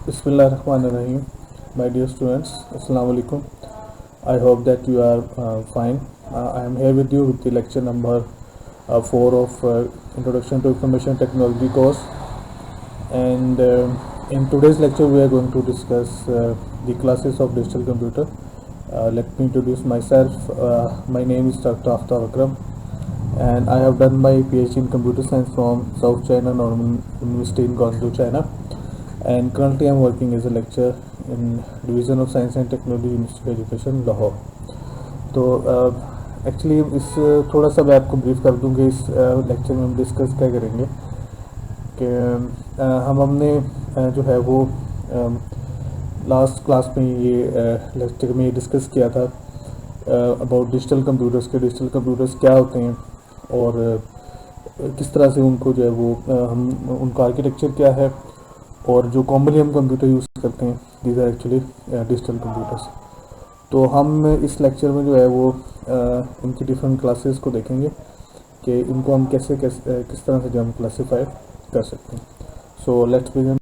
Bismillahirrahmanirrahim. My dear students, Assalamu alaikum. I hope that you are fine. I am here with you with the lecture number 4 of Introduction to Information Technology course. And in today's lecture, we are going to discuss the classes of digital computer. Let me introduce myself. My name is Dr. Aftab Akram, and I have done my PhD in computer science from South China Normal University in Guangzhou, China. And currently I am working as a lecturer in Division of Science and Technology, University of Education, Lahore. तो actually इस थोड़ा सा मैं आपको brief कर दूं कि इस लेक्चर में हम डिस्कस क्या करेंगे कि हमने जो है वो लास्ट क्लास में ये लेक्चर में डिस्कस किया था अबाउट डिजिटल कंप्यूटर्स के डिजिटल कंप्यूटर्स क्या होते हैं और किस तरह से उनको जो है वो हम उनका आर्किटेक्चर क्या है और जो कॉमनली हम कंप्यूटर यूज़ करते हैं these are actually digital computers. तो हम इस लेक्चर में जो है वो इनकी डिफरेंट क्लासेस को देखेंगे कि इनको हम किस तरह से जो हम क्लासीफाई कर सकते हैं. So let's begin.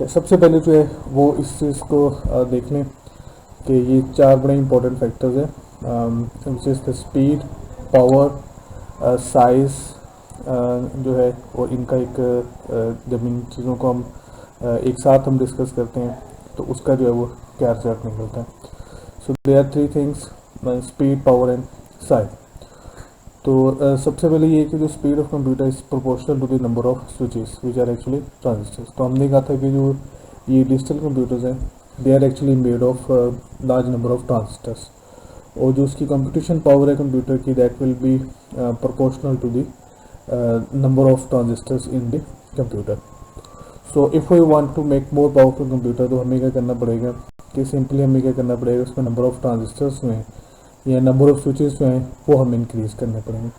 सबसे पहले जो है वो इस चीज़ को देख लें कि ये 4 बड़े इंपॉर्टेंट फैक्टर्स हैं which is the speed, power, size जो है और इनका एक जब इन चीज़ों को हम एक साथ हम डिस्कस करते हैं तो उसका जो है वो क्या रिजल्ट निकलता है. So they are 3 things, speed, power and size. तो सबसे पहले ये कि जो speed of computer is proportional to the number of switches which are actually transistors. तो हमने कहा था कि जो ये डिजिटल कंप्यूटर्स हैं they are actually made of large number of transistors और जो उसकी कंप्यूटेशन पावर है कंप्यूटर की that will be proportional to the number of transistors in the computer. So if we want to make more powerful computer तो हमें क्या करना पड़ेगा कि सिंपली हमें क्या करना पड़ेगा उसमें नंबर ऑफ ट्रांजिस्टर्स जो हैं या नंबर ऑफ स्विचेस जो हैं वो हम इंक्रीज़ करने पड़ेंगे.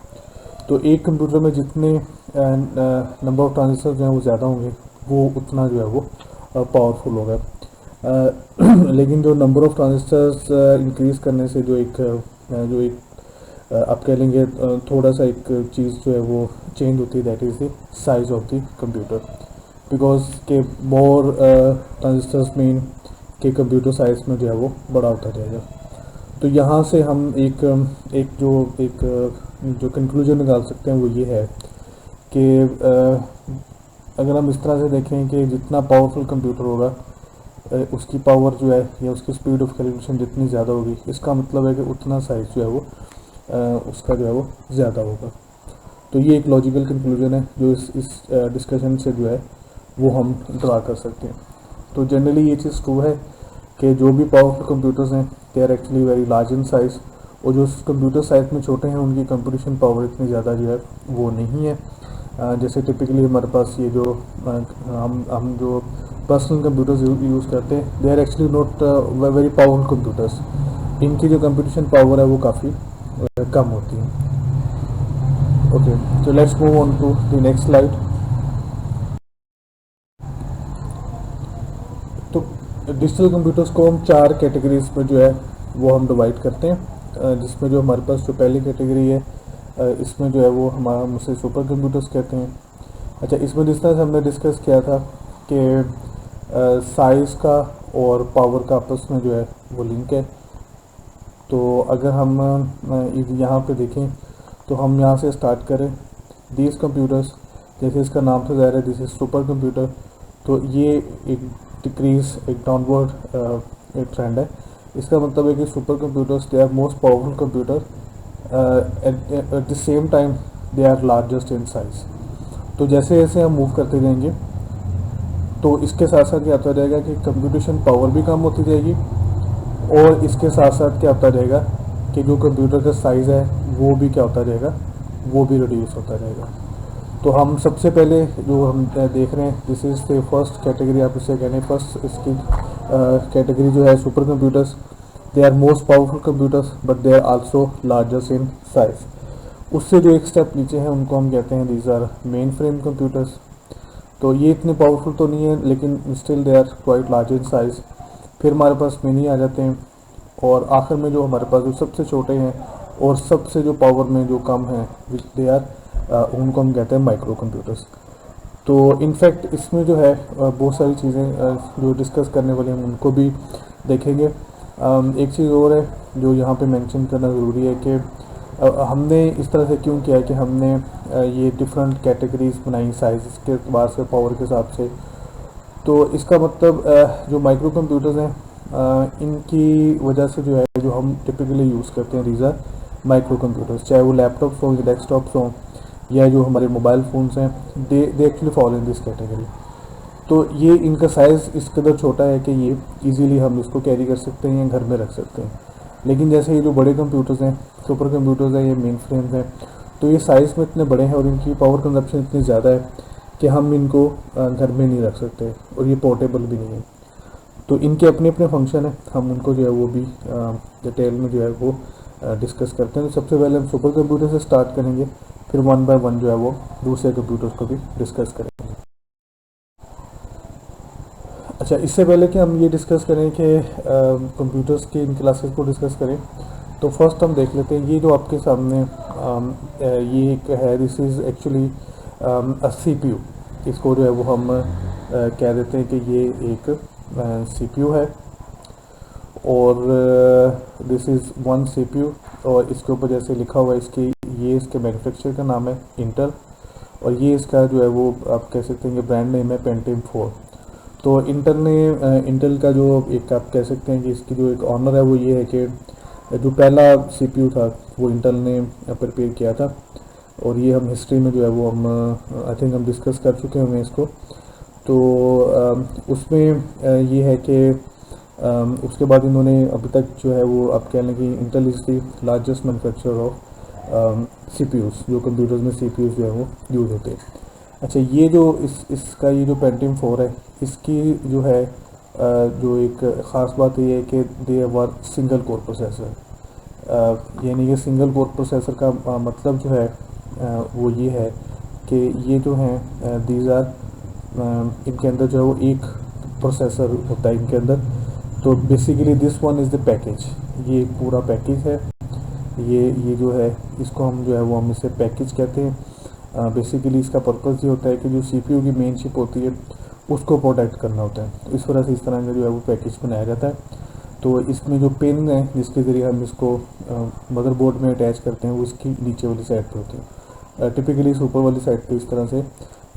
तो एक कंप्यूटर में जितने नंबर ऑफ ट्रांजिस्टर्स जो हैं वो ज़्यादा होंगे वो उतना जो है वो पावरफुल होगा. लेकिन जो नंबर ऑफ ट्रांजिस्टर्स इंक्रीज़ करने से जो एक आप कह लेंगे थोड़ा सा एक चीज़ जो है वो चेंज होती है that is the size of the computer because के मोर ट्रांजिस्टर्स मीन के कंप्यूटर साइज़ में जो है वो बड़ा होता जाएगा. तो यहाँ से हम एक जो कंक्लूजन निकाल सकते हैं वो ये है कि अगर हम इस तरह से देखें कि जितना पावरफुल कंप्यूटर होगा उसकी पावर जो है या उसकी स्पीड ऑफ कैलकुलेशन जितनी ज़्यादा होगी इसका मतलब है कि उतना साइज़ जो है वो उसका जो है वो ज़्यादा होगा. तो ये एक लॉजिकल कंक्लूजन है जो इस डिस्कशन से जो है वो हम ड्रा कर सकते हैं. तो जनरली ये चीज़ ट्रू है कि जो भी पावरफुल कंप्यूटर्स हैं they are actually very large in size और जो कंप्यूटर साइज़ में छोटे हैं उनकी कंप्यूटेशन पावर इतनी ज़्यादा जो है वो नहीं है. जैसे टिपिकली हमारे पास ये जो हम जो पर्सनल कंप्यूटर्स यूज़ करते हैं they are actually not very powerful computers. इनकी जो कंप्यूटेशन पावर है वो काफ़ी कम होती है. Okay, so let's move on to the next slide. तो डिजिटल कंप्यूटर्स को हम 4 कैटेगरीज में जो है वो हम डिवाइड करते हैं जिसमें जो हमारे पास जो पहली कैटेगरी है इसमें जो है वो हम उसे सुपर कंप्यूटर्स कहते हैं. अच्छा, इसमें जिस तरह से हमने डिस्कस किया था कि साइज़ का और पावर का आपस में जो है वो लिंक है. तो अगर हम यहाँ पे देखें तो हम यहाँ से स्टार्ट करें दीज कंप्यूटर्स जैसे इसका नाम से ज़ाहिर है दिस इज़ सुपर कंप्यूटर. तो ये एक डिक्रीज एक डाउनवर्ड एक ट्रेंड है. इसका मतलब है कि super computers they are most powerful computer at the same time they are largest in size. तो जैसे जैसे हम मूव करते जाएंगे तो इसके साथ साथ क्या होता जाएगा कि कंप्यूटेशन पावर भी कम होती जाएगी और इसके साथ साथ क्या होता रहेगा कि जो कंप्यूटर का साइज़ है वो भी क्या होता रहेगा वो भी रिड्यूस होता रहेगा. तो हम सबसे पहले जो हम देख रहे हैं this is the first category आप इसे कहने फर्स्ट इसकी कैटेगरी जो है super computers. They are most powerful computers but they are also largest in size. उससे जो एक स्टेप नीचे हैं उनको हम कहते हैं these are main frame computers. तो ये इतने पावरफुल तो नहीं है लेकिन still they are quite large in size. फिर हमारे पास मिनी आ जाते हैं और आखिर में जो हमारे पास जो सबसे छोटे हैं और सबसे जो पावर में जो कम है दे आर उनको हम कहते हैं माइक्रो कंप्यूटर्स. तो इनफैक्ट इसमें जो है बहुत सारी चीज़ें जो डिस्कस करने वाले हम उनको भी देखेंगे। एक चीज़ और है जो यहाँ पे मेंशन करना ज़रूरी है कि हमने इस तरह से क्यों किया है कि हमने ये डिफरेंट कैटेगरीज बनाई साइज़ के अतबार से, पावर के हिसाब से। तो इसका मतलब जो माइक्रो कंप्यूटर्स हैं इनकी वजह से जो है जो हम टिपिकली यूज़ करते हैं रीज़ा माइक्रो कंप्यूटर्स, चाहे वो लैपटॉप्स हों या डेस्कटॉप्स हों या जो हमारे मोबाइल फ़ोन्स हैं, they actually follow in this category. तो ये इनका साइज़ इस कदर छोटा है कि ये इजीली हम इसको कैरी कर सकते हैं या घर में रख सकते हैं। लेकिन जैसे ये जो बड़े कंप्यूटर्स हैं, सुपर कंप्यूटर्स हैं, ये मेन फ्रेम्स हैं, तो ये साइज़ में इतने बड़े हैं और इनकी पावर कंजप्शन इतनी ज़्यादा है कि हम इनको घर में नहीं रख सकते और ये पोर्टेबल भी नहीं है। तो इनके अपने अपने फंक्शन है, हम उनको जो है वो भी डिटेल में जो है वो डिस्कस करते हैं। तो सबसे पहले हम सुपर कंप्यूटर से स्टार्ट करेंगे, फिर वन बाय वन जो है वो दूसरे कंप्यूटर्स को भी डिस्कस करेंगे। अच्छा, इससे पहले कि हम ये डिस्कस करें कि कंप्यूटर्स की इन क्लासेस को डिस्कस करें, तो फर्स्ट हम देख लेते हैं ये जो आपके सामने ये एक है, दिस इज़ एक्चुअली CPU। इसको जो है वो हम कह देते हैं कि ये एक CPU है और दिस इज़ वन CPU। और इसके ऊपर जैसे लिखा हुआ है इसकी, ये इसके मैन्युफैक्चरर का नाम है इंटेल और ये इसका जो है वो आप कह सकते हैं कि ब्रांड नेम है पेंटियम 4। तो इंटेल का जो एक आप कह सकते हैं कि इसकी जो एक ऑनर है वो ये है कि जो पहला CPU था वो इंटेल ने प्रिपेयर किया था और ये हम हिस्ट्री में जो है वो हम आई थिंक हम डिस्कस कर चुके हैं इसको। तो उसमें ये है कि उसके बाद इन्होंने अभी तक जो है वो आप कह लें कि Intel is the largest manufacturer of CPUs, जो कंप्यूटर्स में CPUs जो है वो यूज़ होते हैं। अच्छा, ये जो इसका ये जो पेंटियम 4 है, इसकी जो है जो एक ख़ास बात ये है कि दे वर सिंगल कोर प्रोसेसर। यानी कि सिंगल कोर प्रोसेसर का मतलब जो है वो ये है कि ये जो हैं दीज आर इनके अंदर जो है वो एक प्रोसेसर होता है इनके अंदर। तो basically this one is the package, ये एक पूरा पैकेज है। ये जो है इसको हम जो है वो हम इसे पैकेज कहते हैं। बेसिकली इसका पर्पज़ ये होता है कि जो CPU की मेन चिप होती है उसको प्रोटेक्ट करना होता है। तो इस वजह से इस तरह का जो है वो पैकेज बनाया जाता है। तो इसमें जो पिन है जिसके ज़रिए हम इसको मदरबोर्ड में अटैच करते हैं वो इसकी नीचे वाली साइड पे होती है। टिपिकली इस ऊपर वाली साइड पे इस तरह से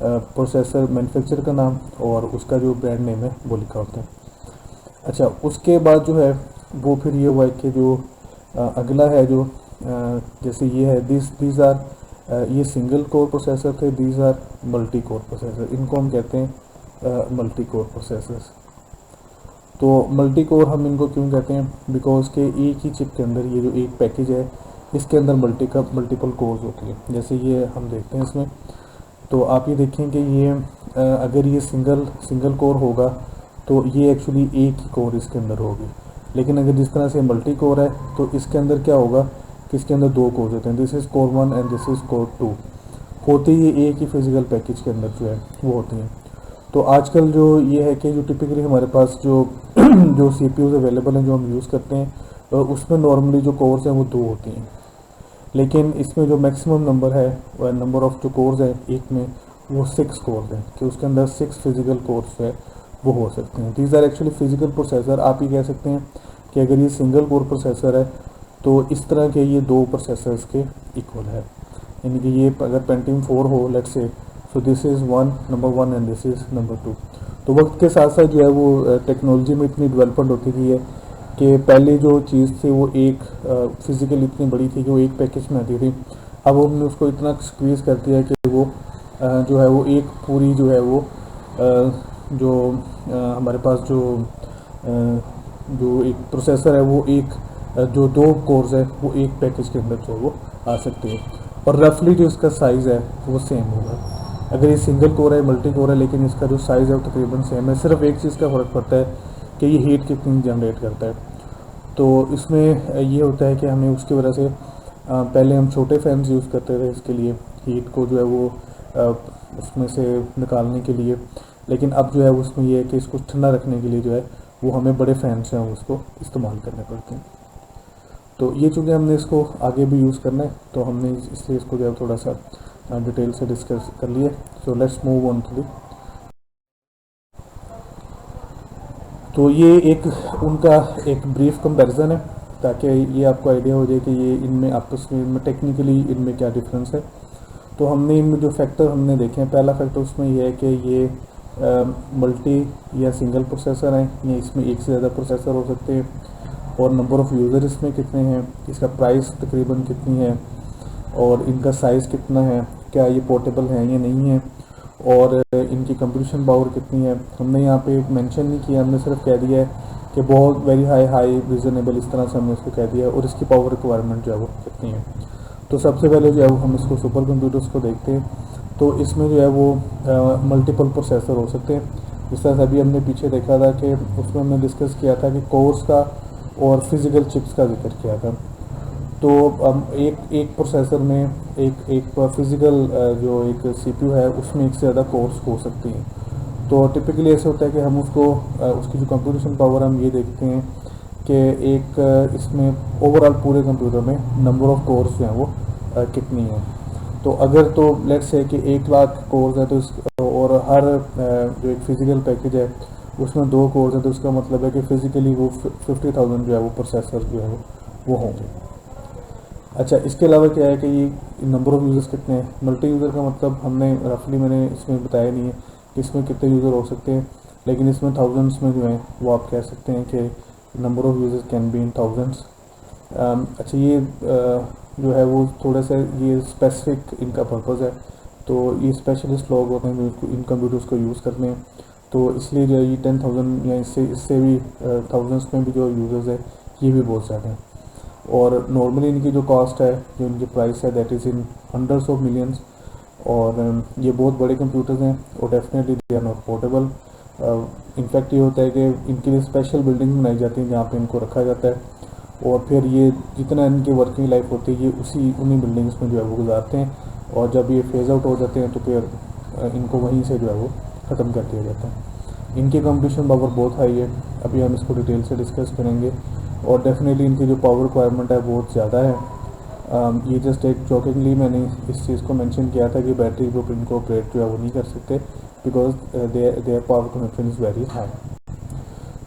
प्रोसेसर मैन्युफैक्चरर का नाम और उसका जो ब्रांड नेम है वो लिखा होता है। अच्छा, उसके बाद जो है वो फिर ये हुआ है कि जो अगला है जो जैसे ये है दीज आर ये सिंगल कोर प्रोसेसर थे, these are multi core processor, इनको हम कहते हैं मल्टी कोर प्रोसेसर्स। तो मल्टी कोर हम इनको क्यों कहते हैं, बिकॉज के एक ही चिप के अंदर ये जो एक पैकेज है इसके अंदर मल्टीपल कोर्स होती है। जैसे ये हम देखते हैं इसमें, तो आप ये देखें कि ये अगर ये सिंगल कोर होगा तो ये एक्चुअली एक ही कोर इसके अंदर होगी। लेकिन अगर जिस तरह से मल्टी कोर है तो इसके अंदर क्या होगा कि इसके अंदर दो कोर्स होते हैं, this is core 1 and this is core 2। होती ये एक ही फिजिकल पैकेज के अंदर जो है वो होती हैं। तो आजकल जो ये है कि जो टिपिकली हमारे पास जो जो CPUs अवेलेबल हैं जो हम यूज़ करते हैं उसमें नॉर्मली जो कोर्स हैं वो 2 होती हैं। लेकिन इसमें जो मैक्सिमम नंबर है नंबर ऑफ जो कोर्स है एक में वो 6 कोर्स हैं, कि उसके अंदर 6 फिजिकल कोर्स है वो हो सकते हैं। These are actually physical processor. आप ये कह सकते हैं कि अगर ये सिंगल कोर प्रोसेसर है तो इस तरह के ये 2 प्रोसेसर्स के इक्वल है। यानी कि ये अगर पेंटियम 4 हो let's say, so this is number 1 and this is number 2। तो वक्त के साथ साथ जो है वो टेक्नोलॉजी में इतनी डेवलपमेंट होती गई है कि पहले जो चीज़ थी वो एक फिज़िकल इतनी बड़ी थी कि वो एक पैकेज में आती थी। अब हमने उसको इतना स्क्वीज़ कर दिया है कि वो जो है वो एक पूरी जो है वो जो हमारे पास जो एक प्रोसेसर है वो एक जो 2 कोर्स है वो एक पैकेज के अंदर जो है वो आ सकती है। और रफली जो इसका साइज़ है वो सेम होगा। अगर ये सिंगल कोर है मल्टी कोर है लेकिन इसका जो साइज़ है वो तकरीबन सेम है। सिर्फ एक चीज़ का फ़र्क पड़ता है कि ये हीट कितनी जनरेट करता है। तो इसमें ये होता है कि हमें उसकी वजह से पहले हम छोटे फैंस यूज़ करते थे इसके लिए हीट को जो है वो उसमें से निकालने के लिए, लेकिन अब जो है उसमें ये है कि इसको ठंडा रखने के लिए जो है वो हमें बड़े फैन से हम उसको इस्तेमाल करने पड़ते हैं। तो ये चूँकि हमने इसको आगे भी यूज़ करना है तो हमने इसलिए इसको जो है थोड़ा सा डिटेल से डिस्कस कर लिए। So let's move on to the. तो ये एक उनका एक ब्रीफ कंपैरिजन है, ताकि ये आपको आइडिया हो जाए कि ये इनमें आपस में टेक्निकली इनमें क्या डिफरेंस है। तो हमने इनमें जो फैक्टर हमने देखे हैं, पहला फैक्टर उसमें ये है कि ये मल्टी या सिंगल प्रोसेसर है, या इसमें एक से ज़्यादा प्रोसेसर हो सकते हैं, और नंबर ऑफ़ यूज़र इसमें कितने हैं, इसका प्राइस तकरीबन कितनी है, और इनका साइज़ कितना है, क्या ये पोर्टेबल है या नहीं है, और इनकी कंप्यूटेशन पावर कितनी है। हमने यहाँ पे मेंशन नहीं किया, हमने सिर्फ कह दिया है कि बहुत वेरी हाई रीज़नेबल, इस तरह से हमने उसको कह दिया है, और इसकी पावर रिक्वायरमेंट जो है वो कितनी है। तो सबसे पहले जो है वो हम इसको सुपर कंप्यूटर्स को देखते हैं। तो इसमें जो है वो मल्टीपल प्रोसेसर हो सकते हैं। जिस तरह से अभी हमने पीछे देखा था कि उसमें हमने डिस्कस किया था कि कोर्स का और फिज़िकल चिप्स का जिक्र किया था। तो एक एक प्रोसेसर में एक एक फिज़िकल जो एक सीपीयू है उसमें एक से ज़्यादा कोर्स हो सकती हैं। तो टिपिकली ऐसे होता है कि हम उसको उसकी जो कंप्यूटेशन पावर हम ये देखते हैं कि एक इसमें ओवरऑल पूरे कंप्यूटर में नंबर ऑफ़ कोर्स जो हैं वो कितनी है। तो अगर तो लेट्स से कि 1,00,000 कोर्स है, तो इस और हर जो एक फ़िज़िकल पैकेज है उसमें 2 कोर्स है, तो इसका मतलब है कि फ़िज़िकली वो 50,000 जो है वो प्रोसेसर जो है वो होंगे। अच्छा, इसके अलावा क्या है कि ये नंबर ऑफ़ यूज़र्स कितने हैं। मल्टी यूज़र का मतलब हमने रफली मैंने इसमें बताया नहीं है कि इसमें कितने यूज़र हो सकते हैं, लेकिन इसमें थाउजेंड्स में जो है वो आप कह सकते हैं कि number of users can be in thousands. अच्छा, ये जो है वो थोड़ा सा ये स्पेसिफिक इनका पर्पज़ है। तो ये स्पेशलिस्ट लोग होते हैं जो इन कंप्यूटर्स को यूज़ करते हैं, तो इसलिए जो है ये 10,000 या इससे भी थाउजेंड्स में भी जो यूज़र्स है ये भी बहुत ज़्यादा है। और नॉर्मली इनकी जो कॉस्ट है, जो इनकी प्राइस है, that is in hundreds of millions. और ये बहुत बड़े कंप्यूटर्स हैं, और definitely they are not portable. In fact ये होता है कि इनके लिए स्पेशल बिल्डिंग बनाई जाती है जहाँ पे इनको रखा जाता है, और फिर ये जितना इनकी वर्किंग लाइफ होती है ये उन्हीं बिल्डिंग्स में जो है वो गुजारते हैं, और जब ये फेज़ आउट हो जाते हैं तो फिर इनको वहीं से जो है वो ख़त्म कर दिया जाता है। इनकी कंप्यूटेशन पावर बहुत हाई है, अभी हम इसको डिटेल से डिस्कस करेंगे, और डेफिनेटली इनकी जो पावर रिक्वायरमेंट है बहुत ज़्यादा है। ये जस्ट एक जॉकिंगली मैंने इस चीज़ को मेंशन किया था कि बैटरी ग्रुप इनको ऑपरेट जो है वो नहीं कर सकते, because their power consumption is very high.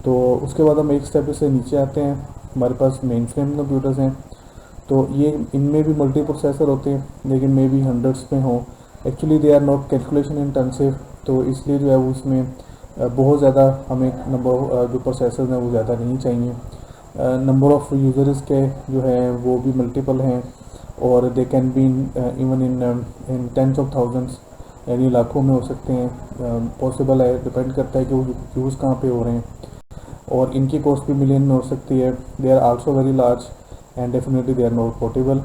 तो उसके बाद हम एक स्टेप से नीचे आते हैं, हमारे पास मेन फ्रेम कंप्यूटर्स हैं। तो ये इनमें भी मल्टी प्रोसेसर होते हैं, लेकिन मे बी हंड्रेड्स में हो। Actually they are not calculation intensive, तो इसलिए जो है वो उसमें बहुत ज़्यादा हमें नंबर जो प्रोसेसर हैं वो ज़्यादा नहीं चाहिए। नंबर ऑफ़ यूज़र्स के जो है वो भी मल्टीपल हैं, और they can be even in tens of thousands, यानी लाखों में हो सकते हैं। पॉसिबल है, डिपेंड करता है कि वो यूज़ कहाँ पे हो रहे हैं, और इनकी कॉस्ट भी मिलियन में हो सकती है। They are also very large and definitely they are not portable.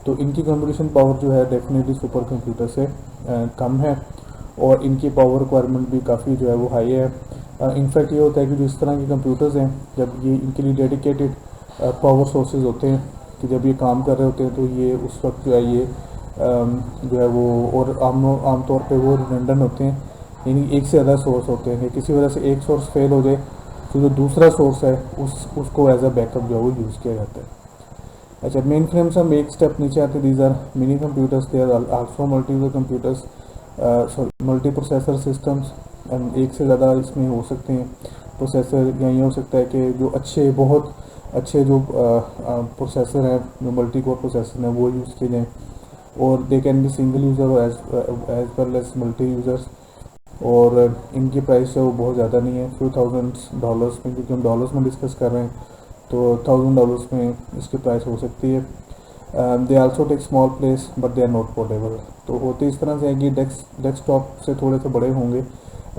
तो इनकी कंप्यूटेशन पावर जो है डेफिनेटली सुपर कंप्यूटर से कम है, और इनकी पावर रिक्वायरमेंट भी काफ़ी जो है वो हाई है। इनफैक्ट ये होता है कि जो इस तरह के कंप्यूटर्स हैं, जब ये इनके लिए डेडिकेटेड पावर सोर्सेज होते हैं, कि जब ये काम कर रहे होते हैं तो ये उस वक्त जो है ये जो है वो, और आम तौर पे वो रिडंडेंट होते हैं, यानी एक से ज़्यादा सोर्स होते हैं। किसी वजह से एक सोर्स फेल हो जाए तो जो दूसरा सोर्स है उसको एज अ बैकअप जो है वो यूज़ किया जाता है। अच्छा, मेन फ्रेम से हम एक स्टेप नीचे आते हैं। These are mini computers, they are also multi user computers, sorry multi processor systems. एक से ज़्यादा इसमें हो सकते हैं प्रोसेसर, या ये हो सकता है कि जो बहुत अच्छे जो प्रोसेसर हैं, जो मल्टी कोर प्रोसेसर हैं, वो यूज़ किए जाएँ, और they can be single user as well as multi users. और इनकी प्राइस है वो बहुत ज़्यादा नहीं है, फ्यू थाउजेंड्स डॉलर्स में, क्योंकि हम डॉलर्स में डिस्कस कर रहे हैं, तो $1,000 में इसकी प्राइस हो सकती है। They also take small place but they are not portable. तो होते इस तरह से है कि डेस्कटॉप से थोड़े से बड़े होंगे,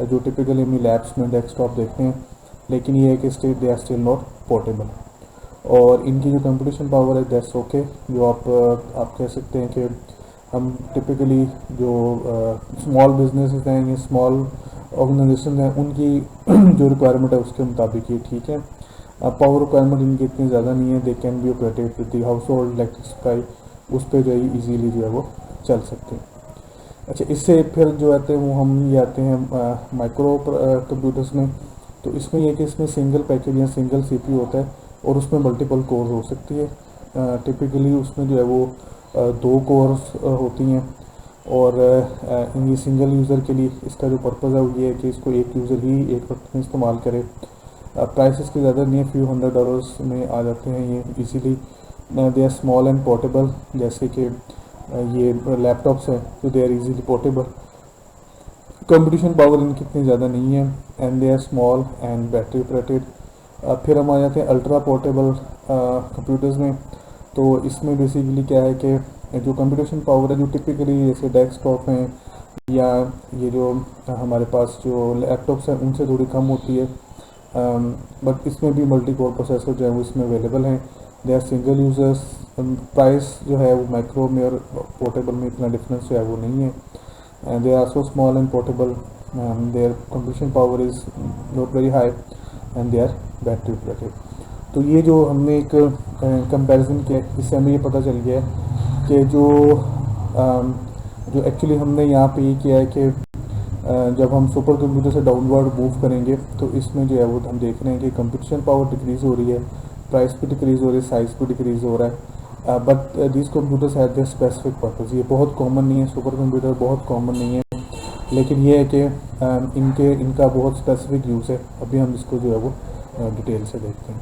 जो टिपिकली हम लैब्स में डेस्कटॉप देखते हैं, लेकिन ये है कि still they are still not portable. और इनकी जो कंप्यूटेशन पावर है दैट्स ओके, जो आप कह सकते हैं कि हम टिपिकली जो स्मॉल बिजनेसेस हैं या स्मॉल ऑर्गेनाइजेशन हैं उनकी जो रिक्वायरमेंट है उसके मुताबिक ये ठीक है। पावर रिक्वायरमेंट इनकी इतनी ज़्यादा नहीं है, दे can be operated with the house hold electric supply, उस पर जो है ईजीली जो है वो चल सकते हैं। अच्छा, इससे फिर जो आते हैं वो हम ये आते हैं माइक्रो कंप्यूटर्स में। तो इसमें यह कि इसमें सिंगल पैकेज या सिंगल सीपीयू होता है, और उसमें मल्टीपल कोर हो सकती है। टिपिकली उसमें जो है वो 2 कोर्स होती हैं, और इन ये सिंगल यूज़र के लिए इसका जो पर्पज़ है वो ये है कि इसको एक यूज़र ही एक वक्त में इस्तेमाल करे। प्राइस इसके ज़्यादा नहीं है, फ्यू $100 में आ जाते हैं ये easily. They are small and portable, जैसे कि ये लैपटॉप्स हैं तो they are easily portable. Computation power इनकी इतनी ज़्यादा नहीं है and they are small and battery operated. फिर हम आ जाते हैं अल्ट्रा पोर्टेबल कंप्यूटर्स में। तो इसमें बेसिकली क्या है कि जो कंप्यूटेशन पावर है जो टिपिकली जैसे डेस्कटॉप हैं या ये जो हमारे पास जो लैपटॉप्स हैं उनसे थोड़ी कम होती है, बट इसमें भी मल्टी कोर प्रोसेसर जो है वो इसमें अवेलेबल हैं। They are single users. Price जो है वो माइक्रो में और पोर्टेबल में इतना डिफरेंस जो है वो नहीं है। and they are so small and portable, their computation power is not very high and they are battery operated। तो ये जो हमने एक कंपैरिजन किया इससे हमें ये पता चल गया है कि जो एक्चुअली हमने यहाँ पे ये किया है कि जब हम सुपर कंप्यूटर से डाउनवर्ड मूव करेंगे तो इसमें जो है वो हम देख रहे हैं कि कंप्यूटेशन पावर डिक्रीज़ हो रही है, प्राइस भी डिक्रीज़ हो रही है, साइज़ भी डिक्रीज़ हो रहा है। But this computers have their specific purpose. ये बहुत कॉमन नहीं है, सुपर कंप्यूटर बहुत कॉमन नहीं है, लेकिन ये है कि इनका बहुत स्पेसिफिक यूज़ है। अभी हम इसको जो है वो डिटेल से देखते हैं।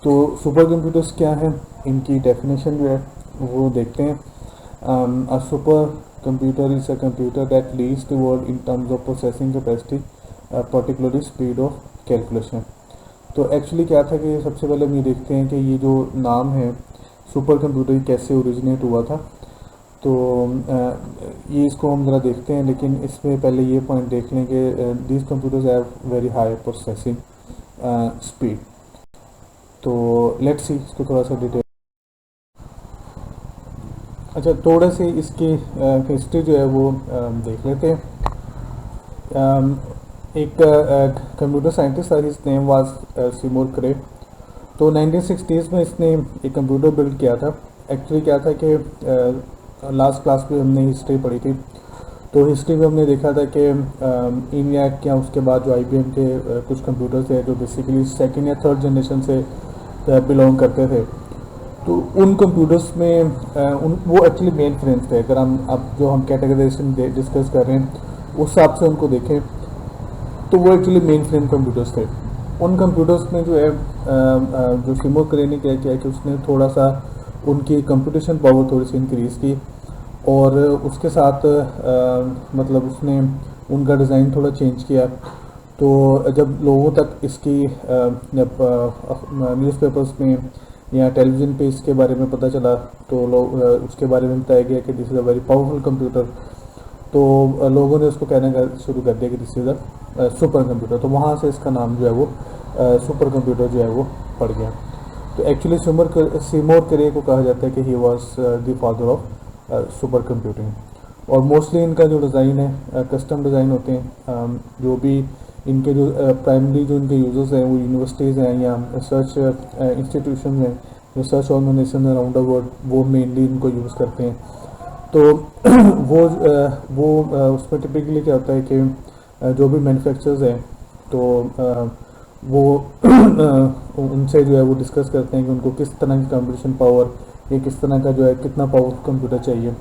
तो सुपर कंप्यूटर्स क्या हैं, इनकी डेफिनेशन जो है वो देखते हैं। A super computer is a computer that leads the world in terms of processing capacity, particularly speed of calculation. तो एक्चुअली क्या था कि सबसे पहले हम ये देखते हैं कि ये जो नाम है सुपर कंप्यूटर कैसे ओरिजिनेट हुआ था। तो ये इसको हम ज़रा देखते हैं, लेकिन इसमें पहले ये पॉइंट देख लें कि these computers have very high processing speed. तो लेट्स सी इसको थोड़ा सा डिटेल। अच्छा, थोड़ा सी इसकी हिस्ट्री जो है वो देख लेते हैं। एक कंप्यूटर साइंटिस्ट था, हिज नेम वाज सेमूर क्रे। तो 1960s में इसने एक कंप्यूटर बिल्ड किया था। एक्चुअली क्या था कि लास्ट क्लास में हमने हिस्ट्री पढ़ी थी, तो हिस्ट्री में हमने देखा था कि ENIAC या उसके बाद जो IBM के कुछ कंप्यूटर थे जो बेसिकली सेकंड या थर्ड जनरेशन से बिलोंग करते थे। तो उन कंप्यूटर्स में वो एक्चुअली मेन फ्रेम्स थे। अगर हम अब जो हम कैटेगराइजेशन डिस्कस कर रहे हैं उस हिसाब से उनको देखें तो वो एक्चुअली मेन फ्रेम कंप्यूटर्स थे। उन कंप्यूटर्स में जो है जो सेमूर क्रे ने क्या किया कि उसने थोड़ा सा उनकी कंप्यूटेशन पावर थोड़ी सी इंक्रीज़ की और उसके साथ मतलब उसने उनका डिज़ाइन थोड़ा चेंज किया। तो जब लोगों तक इसकी न्यूज़पेपर्स में या टेलीविज़न पे इसके बारे में पता चला तो लोग उसके बारे में बताया गया कि this is a very powerful computer. तो लोगों ने उसको कहने का शुरू कर दिया कि this is a super computer. तो वहाँ से इसका नाम जो है वो सुपर कंप्यूटर जो है वो पड़ गया। तो एक्चुअली सेमूर क्रे को कहा जाता है कि he was the father of super computing. और मोस्टली इनका जो डिज़ाइन है कस्टम डिज़ाइन होते हैं। जो भी इनके जो प्राइमरी जो इनके यूजर्स हैं वो यूनिवर्सिटीज़ हैं या रिसर्च इंस्टीट्यूशन हैं, research organisation around the world, वो मेनली इनको यूज़ करते हैं। तो वो उसमें टिपिकली क्या होता है कि जो भी मैन्युफैक्चरर्स हैं तो वो उनसे जो है वो डिस्कस करते हैं कि उनको किस तरह की कंप्यूटेशन पावर या किस तरह का जो है कितना पावरफुल कंप्यूटर चाहिए।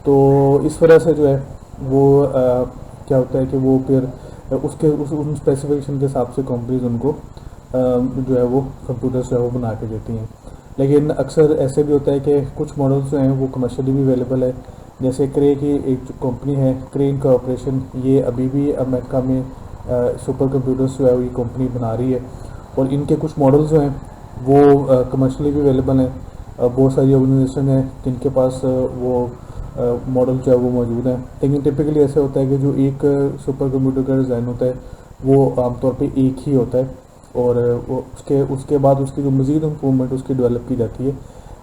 तो इस वजह से जो है वो क्या होता है कि वो फिर उन स्पेसिफिकेशन के हिसाब से कंपनीज उनको जो है वो कंप्यूटर्स जो है वो बना के देती हैं। लेकिन अक्सर ऐसे भी होता है कि कुछ मॉडल्स जो हैं वो कमर्शियली भी अवेलेबल है। जैसे क्रे की एक जो कंपनी है क्रे इनकॉर्पोरेशन, ये अभी भी अमेरिका में सुपर कंप्यूटर्स जो है वो ये कंपनी बना रही है और इनके कुछ मॉडल्स जो हैं वो कमर्शियली भी अवेलेबल हैं। बहुत सारी ऑर्गेनाइजेशन है जिनके पास वो मॉडल जो है वो मौजूद है। लेकिन टिपिकली ऐसे होता है कि जो एक सुपर कंप्यूटर का डिज़ाइन होता है वो आमतौर पे एक ही होता है और वो उसके बाद उसकी जो मज़ीद इम्प्रूवमेंट उसकी डेवलप की जाती है।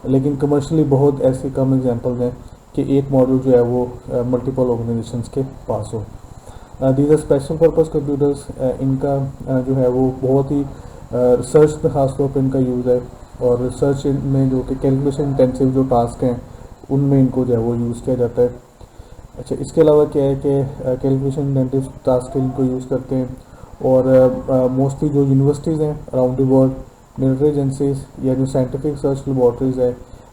लेकिन कमर्शियली बहुत ऐसे कम एग्जांपल्स हैं कि एक मॉडल जो है वो मल्टीपल ऑर्गेनाइजेशंस के पास हो। These are special purpose computers. इनका जो है वो बहुत ही रिसर्च पे खास तौर पर इनका यूज़ है और रिसर्च में जो कि कैलकुलेशन इंटेंसिव जो टास्क हैं उनमें इनको जो है वो यूज़ किया जाता है। अच्छा, इसके अलावा क्या है कि कैलकुलेशन इंटेंसिव टास्क के इनको यूज़ करते हैं और मोस्टली जो यूनिवर्सिटीज़ हैं around the world, military agencies या जो साइंटिफिक रिसर्च लेबॉर्ट्रीज़ है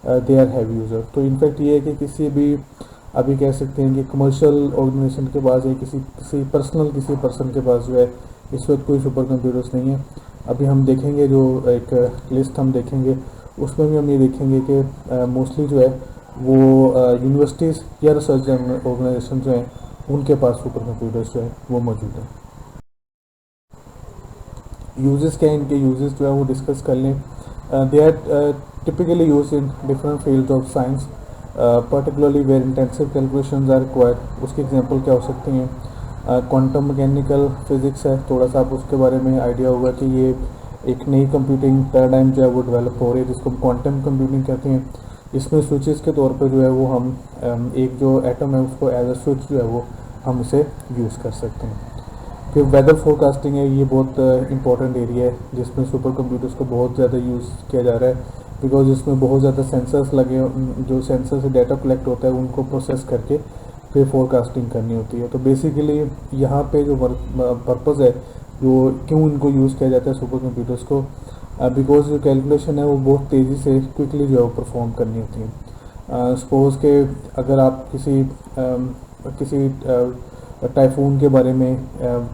दे आर हैवी यूज़र। तो इनफैक्ट ये है कि किसी भी अभी कह सकते हैं कि कमर्शियल ऑर्गेनाइजेशन के पास या किसी किसी पर्सन के पास जो है इस वक्त कोई सुपर कंप्यूटर्स नहीं है। अभी हम देखेंगे जो एक लिस्ट हम देखेंगे उसमें भी हम ये देखेंगे कि मोस्टली जो है वो यूनिवर्सिटीज़ या रिसर्च ऑर्गेनाइजेशन जो हैं उनके पास सुपर कंप्यूटर्स जो है वो मौजूद हैं। यूजेस क्या हैं, इनके यूजेस जो है वो डिस्कस कर लें। They are typically use in different field of science, particularly where intensive calculations are required. उसके एग्जांपल क्या हो सकते हैं, क्वांटम मैकेनिकल फिजिक्स है, थोड़ा सा आप उसके बारे में आइडिया होगा कि ये एक नई कंप्यूटिंग पैराडाइम जो है वो डेवलप हो रही है जिसको क्वांटम कंप्यूटिंग कहते हैं। इसमें स्विचेस के तौर पे जो है वो हम एक जो एटम है उसको एज अ स्विच जो है वो हम इसे यूज़ कर सकते हैं। फिर वेदर फोरकास्टिंग है, ये बहुत इंपॉर्टेंट एरिया है जिसमें सुपर कंप्यूटर्स को बहुत ज़्यादा यूज़ किया जा रहा है बिकॉज इसमें बहुत ज़्यादा सेंसर्स लगे, जो सेंसर से डाटा कलेक्ट होता है उनको प्रोसेस करके फिर फोरकास्टिंग करनी होती है। तो बेसिकली यहाँ पे जो पर्पज़ है जो क्यों इनको यूज़ किया जाता है सुपर कंप्यूटर्स को, बिकॉज जो कैलकुलेशन है वो बहुत तेज़ी से क्विकली जो है वो परफॉर्म करनी होती है। सपोज़ के अगर आप किसी टाइफून के बारे में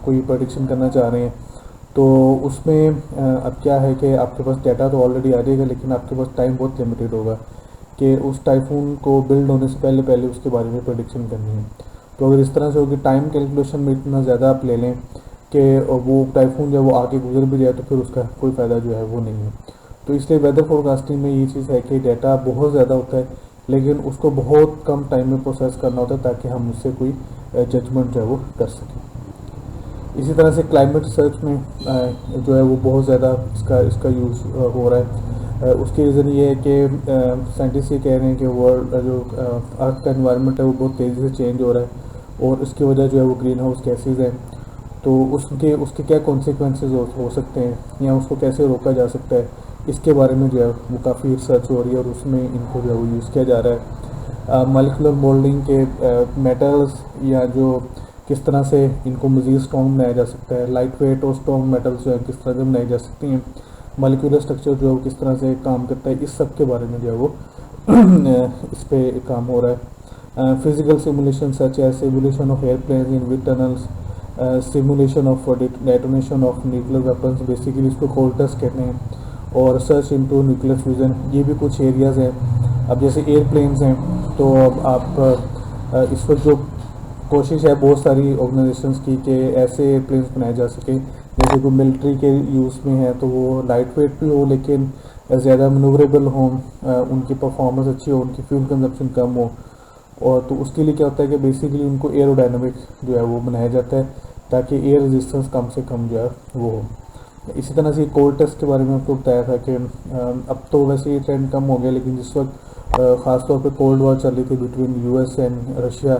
कोई प्रेडिक्शन करना चाह रहे हैं तो उसमें अब क्या है कि आपके पास डाटा तो ऑलरेडी आ जाएगा लेकिन आपके पास टाइम बहुत लिमिटेड होगा कि उस टाइफून को बिल्ड होने से पहले पहले उसके बारे में प्रेडिक्शन करनी है। तो अगर इस तरह से होगी टाइम कैलकुलेशन में इतना ज़्यादा आप ले लें कि वो टाइफून जो है वो आगे गुजर भी जाए तो फिर उसका कोई फ़ायदा जो है वो नहीं है। तो इसलिए वेदर फोरकास्टिंग में ये चीज़ है कि डाटा बहुत ज़्यादा होता है लेकिन उसको बहुत कम टाइम में प्रोसेस करना होता है ताकि हम उससे कोई जजमेंट जो है वो कर सकें। इसी तरह से क्लाइमेट रिसर्च में जो है वो बहुत ज़्यादा इसका यूज़ हो रहा है। उसकी रीज़न ये है कि साइंटिस्ट ये कह रहे हैं कि वर्ल्ड जो अर्थ का एनवायरनमेंट है वो बहुत तेज़ी से चेंज हो रहा है और इसकी वजह जो है वो ग्रीन हाउस गैसेज हैं। तो उसके क्या कॉन्सिक्वेंसेज हो सकते हैं या उसको कैसे रोका जा सकता है, इसके बारे में जो है वो काफ़ी रिसर्च हो रही है और उसमें इनको जो है वो यूज़ किया जा रहा है। मॉलिक्यूलर मोल्डिंग के मेटल्स या जो किस तरह से इनको मज़ीद स्ट्रॉन्ग बनाया जा सकता है, लाइट वेट और स्ट्रॉन्ग मेटल्स जो है किस तरह से बनाई जा सकती हैं, मॉलिक्यूलर स्ट्रक्चर जो है वो किस तरह से काम करता है, इस सब के बारे में जो है वो इस पे काम हो रहा है। फिजिकल सिमुलेशन सच है simulation of airplanes in with tunnels, simulation of detonation of nuclear weapons, basically इसको कोल्ड टेस्ट कहते हैं, और रिसर्च इनटू न्यूक्लियर फ्यूजन, ये भी कुछ एरियाज़ हैं। अब जैसे एयरप्लेन्स हैं तो अब आप इस वक्त जो कोशिश है बहुत सारी ऑर्गेनाइजेशंस की कि ऐसे एयरप्लेन्स बनाए जा सकें जैसे कोई मिलिट्री के यूज़ में है तो वो लाइट वेट भी हो लेकिन ज़्यादा मनूवरेबल हों, उनकी परफॉर्मेंस अच्छी हो, उनकी फ्यूल कंजप्शन कम हो। और तो उसके लिए क्या होता है कि बेसिकली उनको एरोडायनामिक जो है वो बनाया जाता है ताकि एयर रेजिस्टेंस कम से कम जो है वो हो। इसी तरह से कोल्ड टेस्ट के बारे में आपको बताया था कि अब तो वैसे ये ट्रेंड कम हो गया लेकिन जिस वक्त ख़ासतौर पे कोल्ड वॉर चल रही थी बिटवीन यूएस एंड रशिया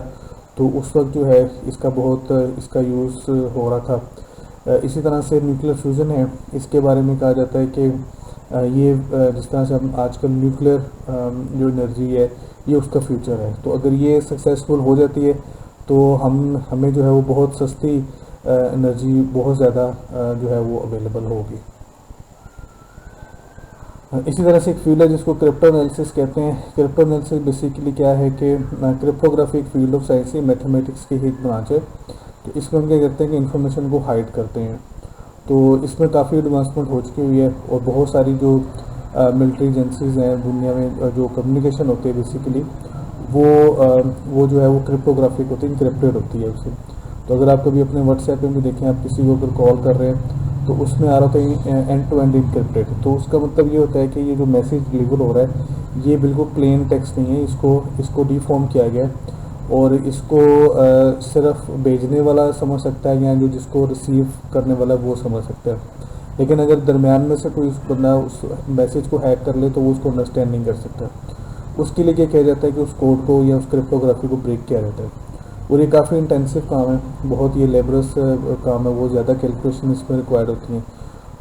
तो उस वक्त जो है इसका यूज़ हो रहा था। इसी तरह से न्यूक्लियर फ्यूज़न है, इसके बारे में कहा जाता है कि ये जिस तरह से हम आजकल न्यूक्लियर जो एनर्जी है ये उसका फ्यूचर है। तो अगर ये सक्सेसफुल हो जाती है तो हमें जो है वो बहुत सस्ती एनर्जी बहुत ज़्यादा जो है वो अवेलेबल होगी। इसी तरह से एक फील्ड है जिसको क्रिप्टो एनालिसिस कहते हैं। क्रिप्टो एनालिसिस बेसिकली क्या है कि क्रिप्टोग्राफी एक फील्ड ऑफ साइंस है, मैथमेटिक्स की एक ब्रांच है। तो इसमें हम क्या करते हैं कि इन्फॉर्मेशन को हाइड करते हैं। तो इसमें काफ़ी एडवांसमेंट हो चुकी हुई है और बहुत सारी जो मिलिट्री एजेंसीज़ हैं दुनिया में जो कम्युनिकेशन होती है बेसिकली वो जो है वो क्रिप्टोग्राफिक होती है, इनक्रिप्टेड होती है उससे। तो अगर आप कभी अपने व्हाट्सएप में भी देखें, आप किसी को अगर कॉल कर रहे हैं तो उसमें आ रहा था एंड टू एंड इनक्रिप्टेड। तो उसका मतलब ये होता है कि ये जो मैसेज डिलीवर हो रहा है ये बिल्कुल प्लेन टेक्स्ट नहीं है, इसको डिफॉर्म किया गया है और इसको सिर्फ भेजने वाला समझ सकता है या जो जिसको रिसीव करने वाला वो समझ सकता है। लेकिन अगर दरमियान में से कोई बंदा उस मैसेज को हैक कर ले तो वो उसको अंडरस्टैंड नहीं कर सकता। उसके लिए क्या किया जाता है कि उस कोड को या उस क्रिप्टोग्राफी को ब्रेक किया जाता है और ये काफ़ी इंटेंसिव काम है, बहुत ये लेबरस काम है, बहुत ज़्यादा कैलकुलेशन इसमें रिक्वायर्ड होती हैं।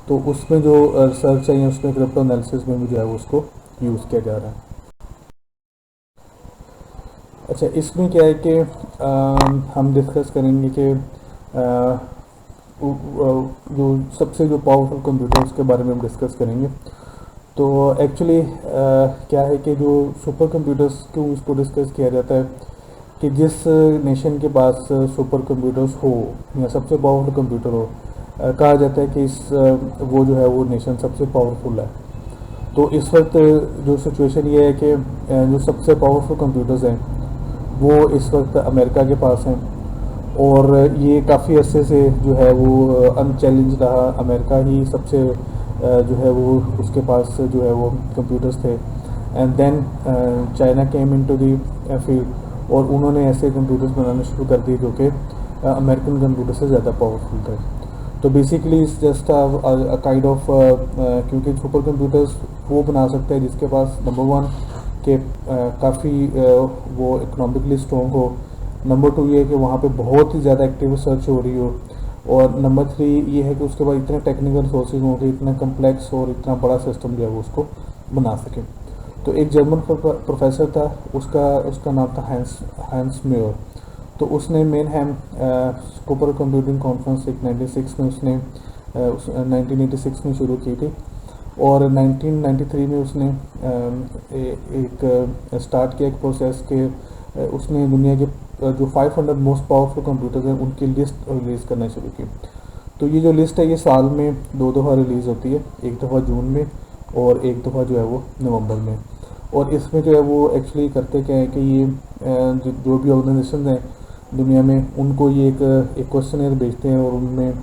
तो उसमें जो रिसर्च है या उसमें क्रिप्टो एनालिसिस में भी जो है वो उसको यूज़ किया जा रहा है। अच्छा, इसमें क्या है कि हम डिस्कस करेंगे कि जो सबसे जो पावरफुल कंप्यूटर्स के बारे में हम डिस्कस करेंगे। तो तो एक्चुअली क्या है कि जो सुपर कंप्यूटर्स क्यों इसको डिस्कस किया जाता है कि जिस नेशन के पास सुपर कंप्यूटर्स हो या सबसे पावरफुल कंप्यूटर हो, कहा जाता है कि वो जो है वो नेशन सबसे पावरफुल है। तो इस वक्त जो सिचुएशन ये है कि जो सबसे पावरफुल कंप्यूटर्स हैं वो इस वक्त अमेरिका के पास हैं, और ये काफ़ी अरसे से जो है वो अनचैलेंज रहा। अमेरिका ही सबसे जो है वो उसके पास जो है वो कंप्यूटर्स थे। And then China came into the field, और उन्होंने ऐसे कंप्यूटर्स बनाने शुरू कर दिए जो कि अमेरिकन कंप्यूटर से ज़्यादा पावरफुल थे। तो बेसिकली इस जस्ट काइंड ऑफ, क्योंकि सुपर कंप्यूटर्स वो बना सकते हैं जिसके पास नंबर वन के काफ़ी वो इकोनॉमिकली स्ट्रॉन्ग हो, नंबर टू ये है कि वहाँ पे बहुत ही ज़्यादा एक्टिव रिसर्च हो रही हो, और नंबर थ्री ये है कि उसके बाद इतने टेक्निकल सोर्सेज हों कि इतना कम्प्लेक्स और इतना बड़ा सिस्टम जो है वो उसको बना सके। तो एक जर्मन प्रोफेसर था, उसका नाम था हैंस मेयर। तो उसने मेनहैम सुपर कंप्यूटिंग कॉन्फ्रेंस एक 96 में उसने 1986 में शुरू की थी, और 1993 में उसने एक स्टार्ट किया एक प्रोसेस के उसने दुनिया के जो 500 मोस्ट पावरफुल कंप्यूटर्स हैं उनकी लिस्ट रिलीज़ करना शुरू की। तो ये जो लिस्ट है ये साल में दो दफ़ा रिलीज़ होती है, एक दफ़ा जून में और एक दफ़ा जो है वो नवंबर में। और इसमें जो है वो एक्चुअली करते क्या है कि ये जो भी ऑर्गेनाइजेशन हैं दुनिया में उनको ये एक क्वेश्चनर भेजते हैं, और उनमें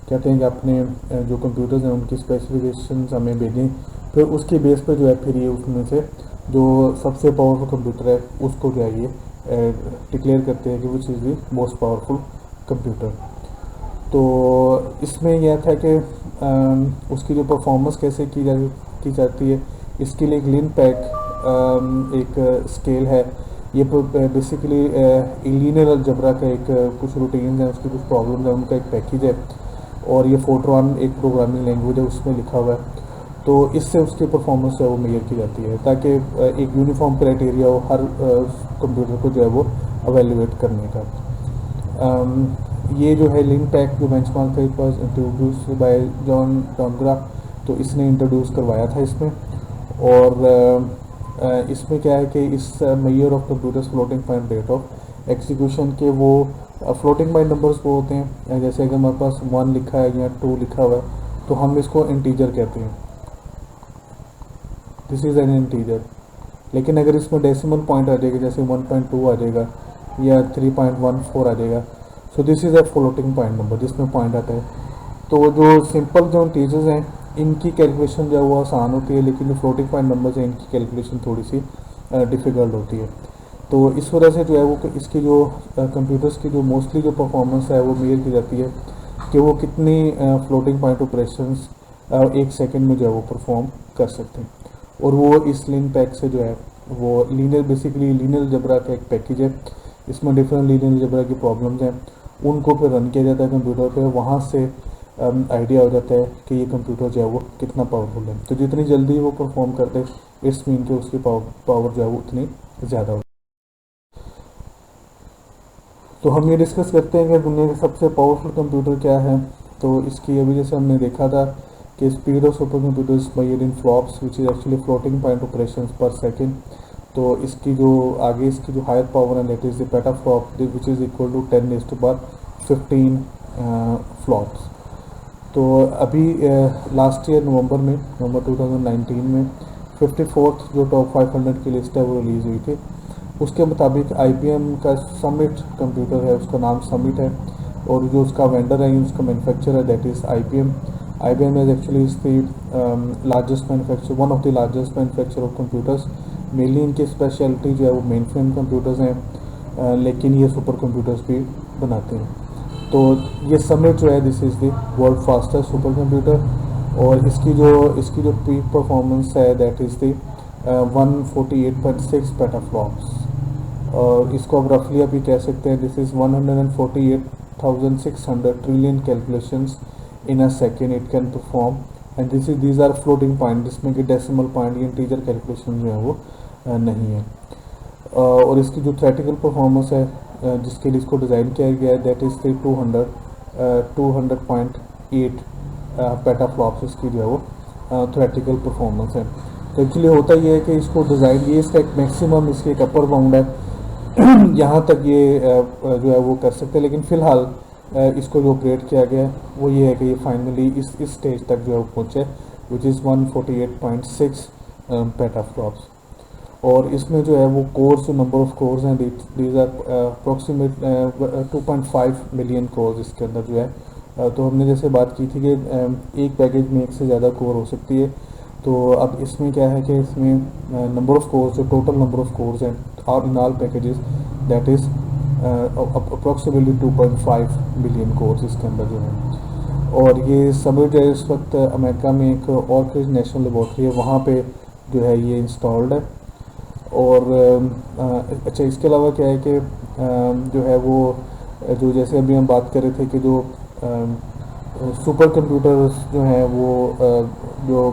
कहते हैं कि अपने जो कंप्यूटर्स हैं उनकी स्पेसिफिकेशंस हमें भेजें। फिर उसके बेस पर जो है फिर ये उसमें से जो सबसे पावरफुल कंप्यूटर है उसको जो है ये डिक्लेयर करते हैं कि which is the most powerful computer. तो इसमें यह था कि उसकी जो परफॉर्मेंस कैसे की जाती है, इसके लिए एक लिनपैक एक स्केल है। ये बेसिकली लीनियर अलजेब्रा का एक कुछ रूटीन्स हैं, उसकी कुछ प्रॉब्लम्स हैं, उनका एक पैकेज है, और ये फोर्ट्रॉन एक प्रोग्रामिंग लैंग्वेज है उसमें लिखा हुआ है। तो इससे उसकी परफॉर्मेंस जो है वो मेजर की जाती है ताकि एक यूनिफॉर्म क्राइटेरिया हो हर कंप्यूटर को जो है वो एवेल्युएट करने का। ये जो है लिनपैक जो बेंचमार्क था it was introduced by John Dongarra, तो इसने इंट्रोड्यूस करवाया था इसमें। और इसमें क्या है कि इस measure of computers floating point rate of execution के वो फ्लोटिंग पॉइंट नंबर्स वो होते हैं, जैसे अगर हमारे पास 1 लिखा है या 2 लिखा हुआ है तो हम इसको इंटीजर कहते हैं, दिस इज़ एन इंटीजर। लेकिन अगर इसमें डेसिमल पॉइंट आ जाएगा जैसे 1.2 आ जाएगा या 3.14 आ जाएगा, so this is a floating point number जिसमें पॉइंट आता है। तो जो सिंपल जो इंटीजर्स हैं इनकी कैलकुलेशन जो है वो आसान होती है, लेकिन जो फ्लोटिंग पॉइंट नंबर्स हैं इनकी कैलकुलेशन थोड़ी सी डिफ़िकल्ट होती है। तो इस वजह से जो है वो इसकी जो कंप्यूटर्स की जो मोस्टली जो परफॉर्मेंस है वो मेजर की जाती है कि वो कितनी फ्लोटिंग पॉइंट ऑपरेशंस एक सेकंड में जो है वो परफॉर्म कर सकते हैं। और वो इस लिनपैक से जो है वो बेसिकली लीनियर अलजेब्रा का एक पैकेज है, इसमें डिफरेंट लीनियर अलजेब्रा की प्रॉब्लम्स हैं, उनको फिर रन किया जाता है कंप्यूटर पे, वहाँ से आइडिया हो जाता है कि ये कंप्यूटर जो है वो कितना पावरफुल है। तो जितनी जल्दी वो परफॉर्म करते हैं इट्स मीन कि उसकी पावर जो है वो उतनी ज़्यादा हो। तो हम ये डिस्कस करते हैं कि दुनिया का सबसे पावरफुल कंप्यूटर क्या है। तो इसकी अभी जैसे हमने देखा था कि speed of super computers measured in flops which is actually floating point operations per second. तो इसकी जो आगे इसकी जो हायर पावर है that is the petaflop which is equal to 10⁻15 flops. तो अभी लास्ट ईयर नवंबर 2019 में 54th जो टॉप 500 की लिस्ट है वो रिलीज़ हुई थी। उसके मुताबिक IBM का समिट कंप्यूटर है, उसका नाम समिट है, और जो उसका वेंडर है उसका मैन्युफैक्चर है that is IBM। IBM is actually is the largest manufacture, one of the largest manufacture of computers. Mainly इनकी स्पेशलिटी जो है वो मेन फ्रेम कंप्यूटर्स हैं, लेकिन ये सुपर कंप्यूटर्स भी बनाते हैं। तो ये समिट जो है this is the world fastest super computer, और इसकी जो पीक परफॉर्मेंस है दैट इज़ द 148.6 पेटाफ्लॉप्स। और इसको अब रफली अभी कह सकते हैं this is 148,600 trillion calculations in a second it can perform, and these are floating point जिसमें कि डेसिमल पॉइंट या इंटीजर कैलकुलेशन जो है वो नहीं है। और इसकी जो थ्योरेटिकल परफॉर्मेंस है जिसके लिए इसको डिज़ाइन किया गया है दैट इज़ 200.8 पेटाफ्लॉप्स इसकी जो है वो थ्योरेटिकल परफॉर्मेंस है। तो एक्चुअली होता ये है कि इसको डिज़ाइन, ये इसका एक मैक्सिमम, इसकी एक अपर बाउंड है यहाँ तक ये जो है वो कर सकते हैं, लेकिन फ़िलहाल इसको जो ऑपरेट किया गया है वो ये है कि ये फाइनली इस स्टेज तक जो है वो पहुँचे, विच इज़ 148.6 पेटाफ्लॉप्स। और इसमें जो है वो कोर्स, जो नंबर ऑफ कोर्स हैं, these are approximate 2.5 million cores इसके अंदर जो है। तो हमने जैसे बात की थी कि एक पैकेज में एक से ज़्यादा कोर हो सकती है, तो अब इसमें क्या है कि इसमें नंबर ऑफ कोर्स, जो टोटल नंबर ऑफ कोर्स हैं और in all packages, that is approximately 2.5 million cores इसके अंदर जो है। और ये समिट जो है इस वक्त अमेरिका में एक ऑर्किड नेशनल लेबॉर्ट्री है, वहाँ पे जो है ये इंस्टॉल्ड है। और अच्छा, इसके अलावा क्या है कि जो है वो जो जैसे अभी हम बात कर रहे थे कि जो सुपर कंप्यूटर्स जो हैं वो जो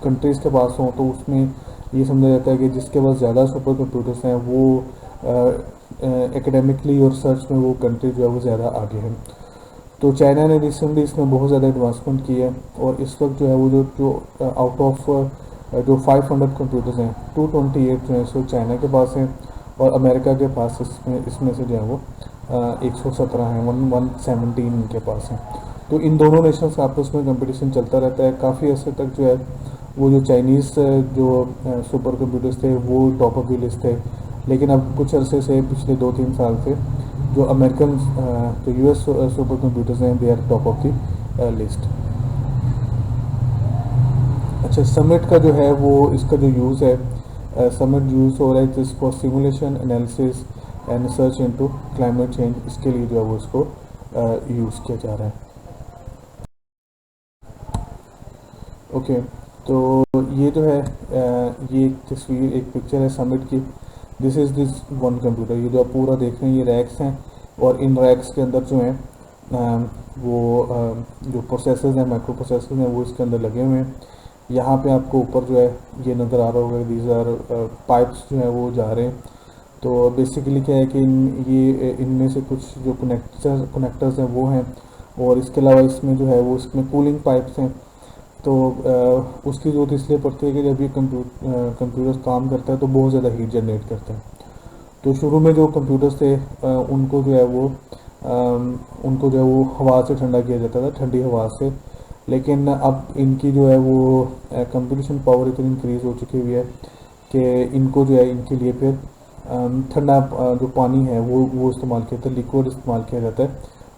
कंट्रीज़ के पास हों, तो उसमें ये समझा जाता है कि जिसके पास ज़्यादा सुपर कंप्यूटर्स हैं वो एकेडमिकली और रिसर्च में वो कंट्री जो है वो ज़्यादा आगे है। तो चाइना ने रिसेंटली इसमें बहुत ज़्यादा एडवांसमेंट की है, और इस वक्त जो है वो जो आउट ऑफ जो 500 कंप्यूटर्स हैं, 228 जो है सो चाइना के पास हैं, और अमेरिका के पास इसमें से जो है वो 117 हैं, 117 इनके पास हैं। तो इन दोनों नेशंस का आपस में कंपटीशन चलता रहता है। काफ़ी अर्से तक जो है वो जो चाइनीज़ जो सुपर कंप्यूटर्स थे वो टॉप ऑफ द लिस्ट थे, लेकिन अब कुछ अरसे से, पिछले 2-3 साल से, जो अमेरिकन जो यूएस सुपर कंप्यूटर्स हैं, they are top of the list. अच्छा, समिट का जो है वो इसका जो यूज़ है, समिट यूज़ हो रहा है जिस for simulation analysis and research into climate change, इसके लिए जो है वो इसको यूज़ किया जा रहा है। ओके, तो ये जो है ये एक तस्वीर, एक पिक्चर है समिट की। This is this one computer, ये जो आप पूरा देख रहे हैं ये रैक्स हैं, और इन रैक्स के अंदर जो हैं वो जो प्रोसेसर्स हैं, माइक्रो प्रोसेसर्स हैं, वो इसके अंदर लगे हुए हैं। यहाँ पे आपको ऊपर जो है ये नज़र आ रहा होगा, दीज आर पाइप्स जो है वो जा रहे हैं। तो बेसिकली क्या है कि ये इनमें से कुछ जो कनेक्टर्स हैं वो हैं, और इसके अलावा इसमें जो है वो इसमें कूलिंग पाइप्स हैं। तो उसकी ज़रूरत इसलिए पड़ती है कि जब ये कंप्यूटर्स काम करता है तो बहुत ज़्यादा हीट जनरेट करता है। तो शुरू में जो कंप्यूटर्स थे उनको जो है वो हवा से ठंडा किया जाता था, ठंडी हवा से, लेकिन अब इनकी जो है वो कंप्यूटेशन पावर इतनी इंक्रीज़ हो चुकी हुई है कि इनको जो है इनके लिए फिर ठंडा जो पानी है वो इस्तेमाल किया जाता है, लिक्विड इस्तेमाल किया जाता है।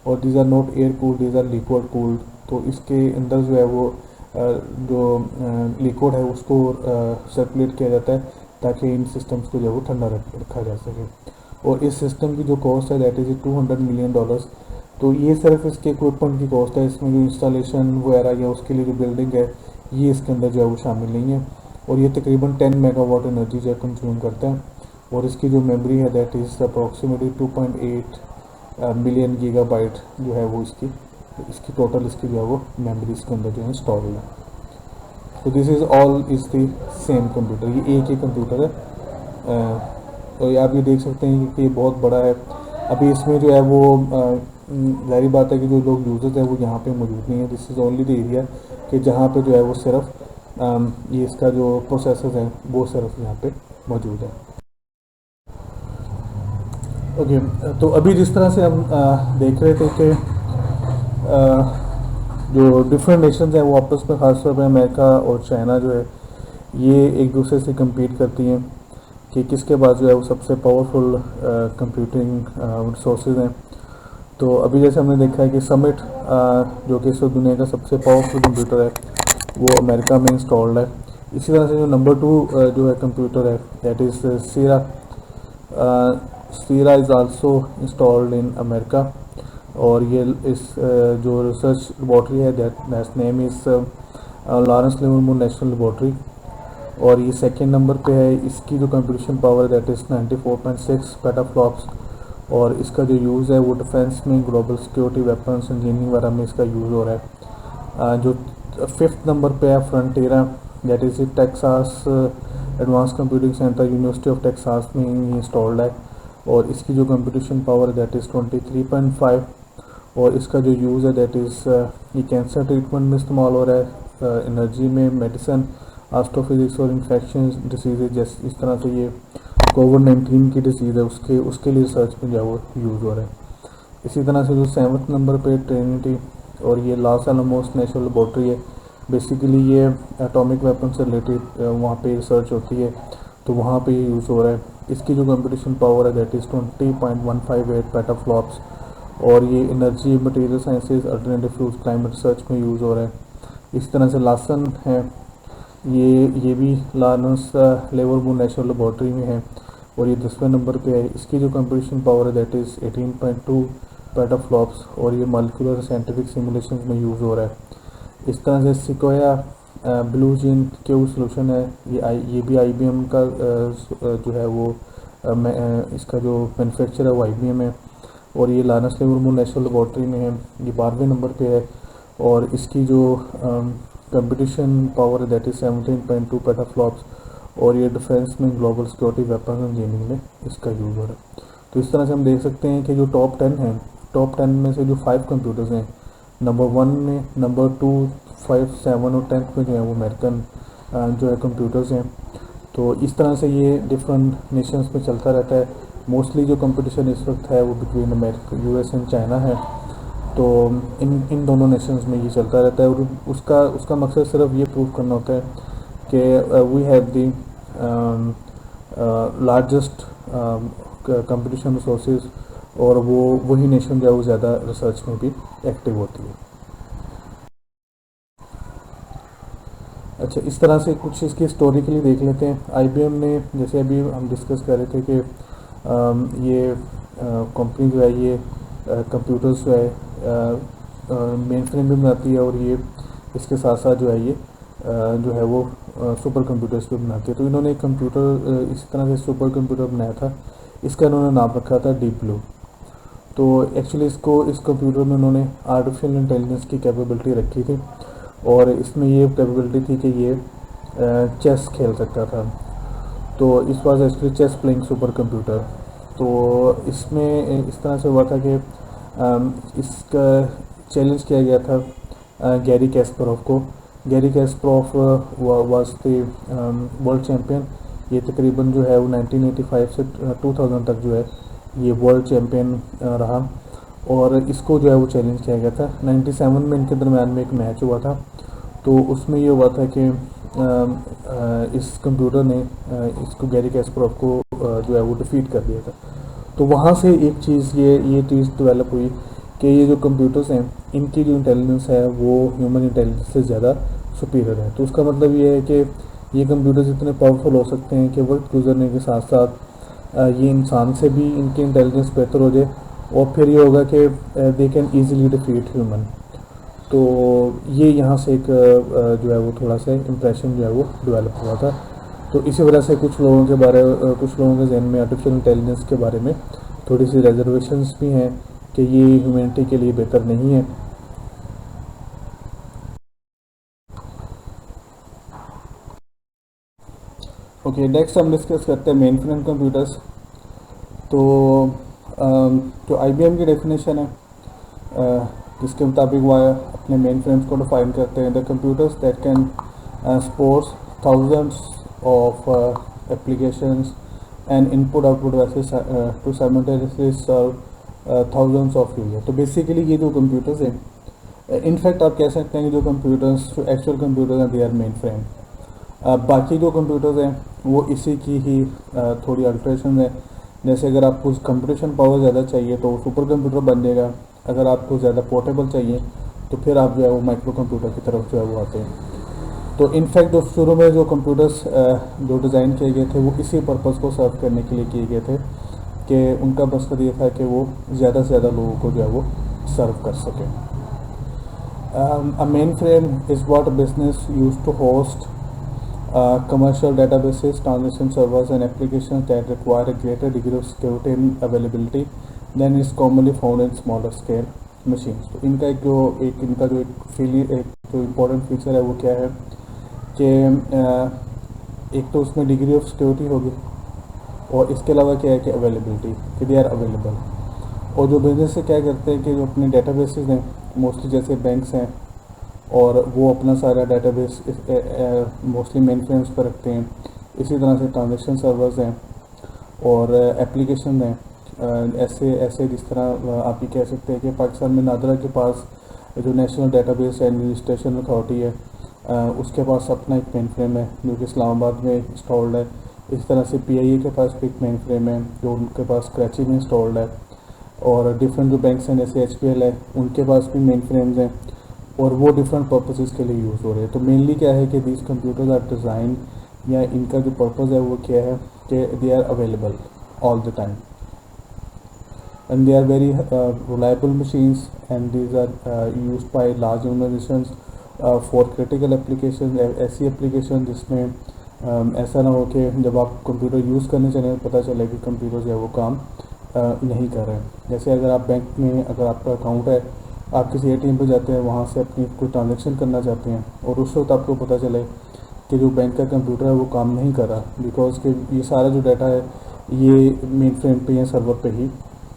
और these are not air cooled, these are liquid cooled. तो इसके अंदर जो है वो जो लिक्विड है उसको सर्कुलेट किया जाता है ताकि इन सिस्टम्स को जो है वो ठंडा रखा जा सके। और इस सिस्टम की जो कॉस्ट है दैट इज़ $200 मिलियन। तो ये सिर्फ इसके इक्विपमेंट की कॉस्ट है, इसमें जो इंस्टॉलेशन वगैरह या उसके लिए जो बिल्डिंग है ये इसके अंदर जो है वो शामिल नहीं है। और ये तकरीबन 10 मेगावाट एनर्जी जो है कंज्यूम करता है। और इसकी जो मेमोरी है that is approximately 2.8 million gigabyte जो है वो इसकी टोटल इसकी जो है वो मेमोरी इसके अंदर जो है इंस्टॉल है। तो this is all is the same computer, ये एक ही कंप्यूटर है। तो आप ये देख सकते हैं कि ये बहुत बड़ा है। अभी इसमें जो है वो ज़ाहिर बात है कि जो लोग यूजर्स हैं वो यहाँ पे मौजूद नहीं है। This is only the area कि जहाँ पे जो है वो सिर्फ ये इसका जो प्रोसेसर्स हैं वो सिर्फ यहाँ पे मौजूद है। ओके, तो अभी जिस तरह से हम देख रहे थे कि जो डिफरेंट नेशंस हैं वो आपस में, ख़ासतौर पर अमेरिका और चाइना जो है ये एक दूसरे से कम्पीट करती हैं कि किसके पास जो है वो सबसे पावरफुल कंप्यूटिंग रिसोर्सेज हैं। तो अभी जैसे हमने देखा है कि समिट जो कि इस दुनिया का सबसे पावरफुल कंप्यूटर है वो अमेरिका में इंस्टॉल्ड है। इसी तरह से जो नंबर 2 जो है कंप्यूटर है that is Sira. Sira is also installed in America. और ये इस जो रिसर्च लेबॉर्ट्री है that name is Lawrence Livermore national laboratory. और ये सेकेंड नंबर पे है। इसकी जो computation power that is 94.6 petaflops. और इसका जो यूज़ है वो डिफेंस में, ग्लोबल सिक्योरिटी, वेपन्स, इंजीनियरिंग वगैरह में इसका यूज़ हो रहा है। जो 5th नंबर पे है Frontera, that is Texas advanced computing center, university of Texas में इंस्टॉल्ड है। और इसकी जो कंप्यूटेशन पावर है दैट इज़ 23.5। और इसका जो यूज़ है दैट इज़ ये कैंसर ट्रीटमेंट में इस्तेमाल हो रहा है, एनर्जी में, मेडिसन, एस्ट्रोफिजिक्स और इन्फेक्शन डिसीज़, जैसे इस तरह से ये कोविड-19 की डिसीज़ है उसके लिए रिसर्च में जो है वो यूज़ हो रहा है। इसी तरह से जो 7th नंबर पे ट्रिनिटी और ये लॉस एलमोस नेशनल लेबॉर्ट्री है, बेसिकली ये एटॉमिक वेपन से रिलेटेड वहाँ पे रिसर्च होती है, तो वहाँ पे ये यूज़ हो रहा है। इसकी जो कंप्यूटेशन पावर है दैट इज़ 20.158 पेटाफ्लॉप्स, और ये energy material sciences alternative fuels climate research में यूज़ हो रहा है। इस तरह से लासन है, ये भी लारेंस लिवरपूल नेशनल लेबॉर्ट्री में है और ये 10वें नंबर पे है। इसकी जो कंप्यूटेशन पावर है दैट इज़ 18.2 पेटाफ्लॉप्स, और ये मॉलिक्यूलर साइंटिफिक सिमुलेशन में यूज़ हो रहा है। इस तरह से sequoia blue gene Q solution है, ये भी IBM का जो है वो इसका जो मैन्युफैक्चर है वो IBM है, और ये लारेंस लिवरपूल नेशनल लेबॉर्ट्री में है, ये 12वें नंबर पे है। और इसकी जो कंपटीशन पावर है दैट इज़ 17.2 पेटाफ्लॉप्स, और ये डिफेंस में ग्लोबल सिक्योरिटी वेपन इंजीनियरिंग में इसका यूज़ हो रहा है। तो इस तरह से हम देख सकते हैं कि जो टॉप 10 हैं, टॉप 10 में से जो 5 कंप्यूटर्स हैं, नंबर 1 में, नंबर 2, 5, 7 और 10 में जो है वो अमेरिकन जो है कंप्यूटर्स हैं। तो इस तरह से ये डिफरेंट नेशंस में चलता रहता है। मोस्टली जो कंपटीशन इस वक्त है वो between America, US and China है। तो इन दोनों नेशंस में ये चलता रहता है, और उसका मकसद सिर्फ ये प्रूव करना होता है कि we have the largest competition resources, और वही नेशन जो है वो ज़्यादा रिसर्च में भी एक्टिव होती है। अच्छा, इस तरह से कुछ इसकी हिस्टोरिकली देख लेते हैं। IBM ने, जैसे अभी हम डिस्कस कर रहे थे कि ये कंपनी जो है ये कंप्यूटर्स जो है मेन फ्रेम भी बनाती है, और ये इसके साथ साथ जो है ये जो है वो सुपर कंप्यूटर्स भी बनाती है। तो इन्होंने एक कंप्यूटर इस तरह से सुपर कंप्यूटर बनाया था, इसका इन्होंने नाम रखा था डीप ब्लू। तो एक्चुअली इस कंप्यूटर में उन्होंने आर्टिफिशियल इंटेलिजेंस की कैपेबिलिटी रखी थी, और इसमें ये कैपेबिलिटी थी कि ये चेस खेल सकता था। तो this was actually chess playing super computer. तो इसमें इस तरह से हुआ था कि इसका चैलेंज किया गया था गैरी कैस्परोव को। Garry Kasparov was the world champion. ये तकरीबन जो है वो 1985 से 2000 तक जो है ये वर्ल्ड चैम्पियन रहा, और इसको जो है वो चैलेंज किया गया था। 97 में इनके दरम्यान में एक मैच हुआ था, तो उसमें ये हुआ था कि इस कंप्यूटर ने इसको गैरी कैस्परोव को जो है वो डिफीट कर दिया था। तो वहाँ से एक चीज़ ये चीज़ डेवलप हुई कि ये जो कंप्यूटर्स हैं इनकी जो इंटेलिजेंस है वो ह्यूमन इंटेलिजेंस से ज़्यादा सुपीरियर है। तो उसका मतलब ये है कि ये कंप्यूटर्स इतने पावरफुल हो सकते हैं कि वक्त गुजरने के साथ साथ ये इंसान से भी इनकी इंटेलिजेंस बेहतर हो जाए, और फिर ये होगा कि they can easily defeat human. तो ये यहाँ से एक जो है वो थोड़ा सा इम्प्रेशन जो है वो डेवलप हुआ था। तो इसी वजह से कुछ लोगों के जहन में आर्टिफिशियल इंटेलिजेंस के बारे में थोड़ी सी रिजर्वेशंस भी हैं कि ये ह्यूमैनिटी के लिए बेहतर नहीं है। ओके, नेक्स्ट हम डिस्कस करते हैं मेन फ्रेम कंप्यूटर्स। तो जो IBM की डेफिनेशन है जिसके मुताबिक वो अपने मेन फ्रेम्स को डिफाइन करते हैं, the computers that can support thousands of applications and input output devices to simultaneously serve thousands of user. तो बेसिकली ये जो कंप्यूटर्स हैं, इनफैक्ट आप कह सकते हैं कि जो कंप्यूटर्स जो एक्चुअल कंप्यूटर्स हैं दे आर मेन फ्रेम। बाकी जो कंप्यूटर्स हैं वो इसी की ही थोड़ी अल्ट्रेशन है। जैसे अगर आपको कंप्यूटेशन पावर ज़्यादा चाहिए तो सुपर कंप्यूटर बन जाएगा, अगर आपको ज़्यादा पोर्टेबल चाहिए तो फिर आप जो है वो माइक्रो कंप्यूटर की तरफ जो है वो आते हैं। तो इनफैक्ट जो शुरू में जो कंप्यूटर्स जो डिज़ाइन किए गए थे वो इसी पर्पज़ को सर्व करने के लिए किए गए थे कि उनका मकसद ये था कि वो ज़्यादा से ज़्यादा लोगों को जो है वो सर्व कर सकें। A main frame is what business use to host commercial databases, transaction servers and applications that require a greater degree of security and availability than is commonly found in smaller scale machines। तो इनका एक जो important feature है वो क्या है कि एक तो उसमें डिग्री ऑफ सिक्योरिटी होगी, और इसके अलावा क्या है कि अवेलेबिलिटी, कि दे आर अवेलेबल। और जो बिजनेस से क्या करते हैं कि जो अपने डेटाबेसेस हैं मोस्टली जैसे बैंक्स हैं और वो अपना सारा डेटाबेस मोस्टली मेन फ्रेम्स पर रखते हैं। इसी तरह से ट्रांजेक्शन सर्वर्स हैं और एप्लीकेशन हैं। ऐसे ऐसे जिस तरह आप ये कह सकते हैं कि पाकिस्तान में नादरा के पास जो नेशनल डेटाबेस एडमिनिस्ट्रेशन अथॉरिटी है, उसके पास अपना एक मेन फ्रेम है जो कि इस्लामाबाद में इंस्टॉल्ड है। इस तरह से PIA के पास भी एक मेन फ्रेम है जो उनके पास कराची में इंस्टॉल्ड है। और डिफरेंट जो बैंक्स हैं जैसे HPL है, उनके पास भी मेन फ्रेम्स हैं और वो डिफरेंट पर्पसेस के लिए यूज़ हो रहे हैं। तो मेनली क्या है कि दीज कंप्यूटर्स आर डिज़ाइन, या इनका जो पर्पज़ है वो क्या है कि they are available all the time and they are very reliable machines, and these are used by large organizations for critical applications। ऐसी एप्लीकेशन जिसमें ऐसा ना हो कि जब आप कंप्यूटर यूज़ करने चलें पता चले कि कंप्यूटर जो है वो काम नहीं कर रहे हैं। जैसे अगर आप बैंक में, अगर आपका अकाउंट है, आप किसी ATM पर जाते हैं, वहाँ से अपनी कोई ट्रांजेक्शन करना चाहते हैं और उस वक्त आपको पता चले कि जो बैंक का कंप्यूटर है वो काम नहीं कर रहा, बिकॉज के ये सारा जो डाटा है ये मेन फ्रेम पे या सर्वर पे ही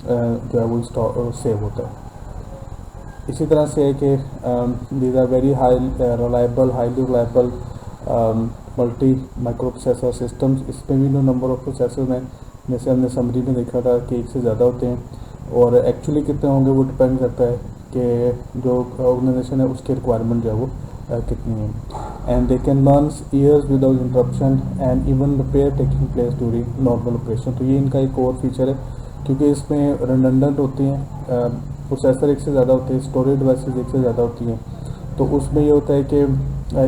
जो है वो सेव होता है। इसी तरह से है कि these are very highly reliable multi micro processor systems. इसमें भी जो नंबर ऑफ प्रोसेसर हैं, जैसे हमने समरी में देखा था कि एक से ज़्यादा होते हैं, और एक्चुअली कितने होंगे वो डिपेंड करता है कि जो ऑर्गेनाइजेशन है उसकी रिक्वायरमेंट जो है वो कितनी है। And they can run years without interruption and even repair taking place during normal operation. तो ये इनका एक और फीचर है, क्योंकि इसमें रिडंडेंट होती हैं, प्रोसेसर एक से ज़्यादा होते हैं, स्टोरेज डिवाइसेस एक से ज़्यादा होती हैं। तो उसमें ये होता है कि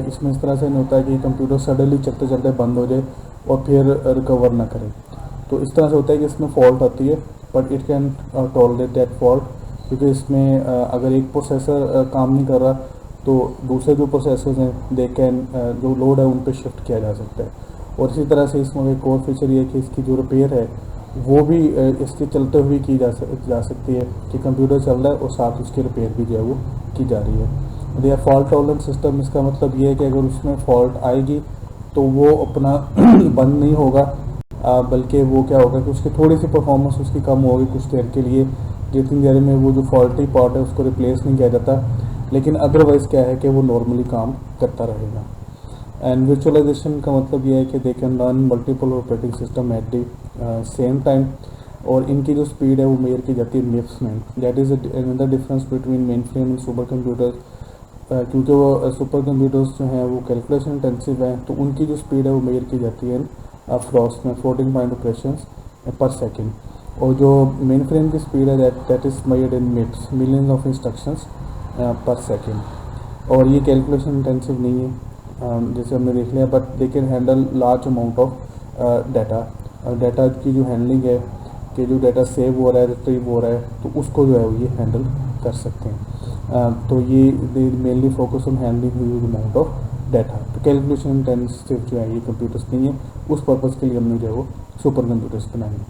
इसमें इस तरह से नहीं होता है कि कंप्यूटर सडनली चलते चलते बंद हो जाए और फिर रिकवर ना करे। तो इस तरह से होता है कि इसमें फॉल्ट आती है, but it can tolerate that fault, क्योंकि इसमें अगर एक प्रोसेसर काम नहीं कर रहा तो दूसरे जो प्रोसेसर्स हैं दे कैन जो लोड है उन पर शिफ्ट किया जा सकता है। और इसी तरह से इसमें एक और फीचर ये है कि इसकी जो रिपेयर है वो भी इसके चलते हुए की जा सकती है, कि कंप्यूटर चल रहा है और साथ उसकी रिपेयर भी जो है वो की जा रही है। They are fault tolerant system. इसका मतलब ये है कि अगर उसमें फॉल्ट आएगी तो वो अपना बंद नहीं होगा, बल्कि वो क्या होगा कि उसकी थोड़ी सी परफॉर्मेंस उसकी कम होगी कुछ देर के लिए, जितनी देर में वो जो फॉल्टी पार्ट है उसको रिप्लेस नहीं किया जाता, लेकिन अदरवाइज़ क्या है कि वो नॉर्मली काम करता रहेगा। एंड वर्चुअलाइजेशन का मतलब ये है कि they can run multiple operating system eight the same time, और इनकी जो स्पीड है वो मेजर की जाती है MIPS में। That is another difference between main frame and super computers, क्योंकि वो सुपर कंप्यूटर्स जो हैं वो कैलकुलेशन इंटेंसिव हैं, तो उनकी जो स्पीड है वो मेजर की जाती है फ्लॉप्स में, फ्लोटिंग पॉइंट ऑपरेशन पर सेकेंड। और जो मेन फ्रेम की स्पीड है that is measured in MIPS, millions of instructions पर सेकेंड। और ये कैलकुलेशन इंटेंसिव नहीं है जैसे हमने देख लिया, but they can handle large amount of data. Data की जो हैंडलिंग है कि जो डाटा सेव हो रहा है, रिट्रीव हो रहा है, तो उसको जो है वो ये हैंडल कर सकते हैं। तो ये दे mainly focus on handling huge amount of data. तो कैलकुलेशन इंटेंसिव जो है ये कंप्यूटर्स नहीं है, उस पर्पज़ के लिए हमने जो है वो सुपर कंप्यूटर्स बनाए हैं।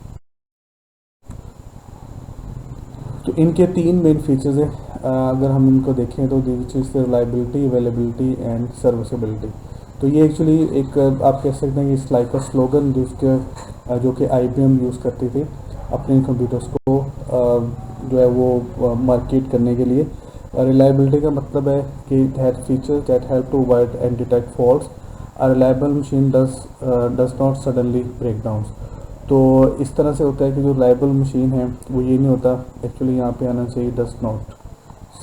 तो इनके 3 मेन फीचर्स हैं, अगर हम इनको देखें तो which is reliability, availability and serviceability. तो ये एक्चुअली एक आप कह सकते हैं कि इट्स लाइक अ स्लोगन जो कि IBM यूज़ करती थी अपने कंप्यूटर्स को जो है वो मार्केट करने के लिए। रिलायबिलिटी का मतलब है कि that features that help to avoid and detect faults. A reliable machine does not suddenly break down. तो इस तरह से होता है कि जो रिलायबल मशीन है वो ये नहीं होता, एक्चुअली यहाँ पे आना चाहिए does not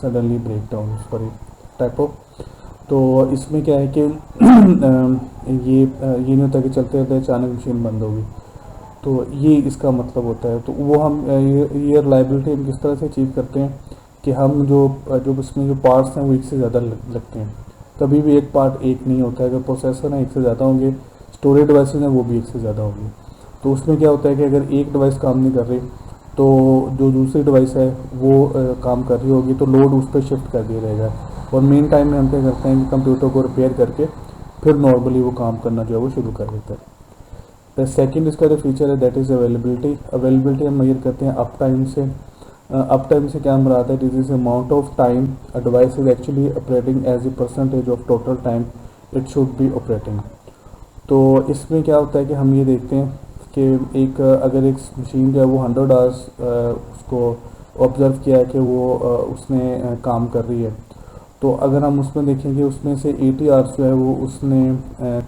suddenly break down, sorry typo. तो इसमें क्या है कि ये नहीं होता कि चलते रहते अचानक मशीन बंद होगी, तो ये इसका मतलब होता है। तो वो हम ये रिलायबिलिटी हम किस तरह से अचीव करते हैं कि हम जो इसमें जो पार्ट्स हैं वो एक से ज़्यादा लगते हैं। कभी भी एक पार्ट एक नहीं होता है, अगर प्रोसेसर हैं एक से ज़्यादा होंगे, स्टोरेज डिवाइसेज हैं वो भी एक से ज़्यादा होंगे। तो उसमें क्या होता है कि अगर एक डिवाइस काम नहीं कर रही तो जो दूसरी डिवाइस है वो काम कर रही होगी, तो लोड उस पर शिफ्ट कर दिया जाएगा। और मेन टाइम में हम क्या करते हैं कि कंप्यूटर को रिपेयर करके फिर नॉर्मली वो काम करना जो है वो शुरू कर देता है। द सेकंड इसका जो फीचर है दैट इज़ अवेलेबिलिटी। अवेलेबिलिटी हम मेजर करते हैं अप टाइम से। अप टाइम से क्या मराद है, this is amount of time a device is actually operating as a percentage of total time it should be operating. तो इसमें क्या होता है कि हम ये देखते हैं कि अगर एक मशीन जो है वो 100 आवर्स उसको ऑब्ज़र्व किया है कि वो उसने काम कर रही है, तो अगर हम उसमें देखेंगे उसमें से 80 आवर्स जो है वो उसने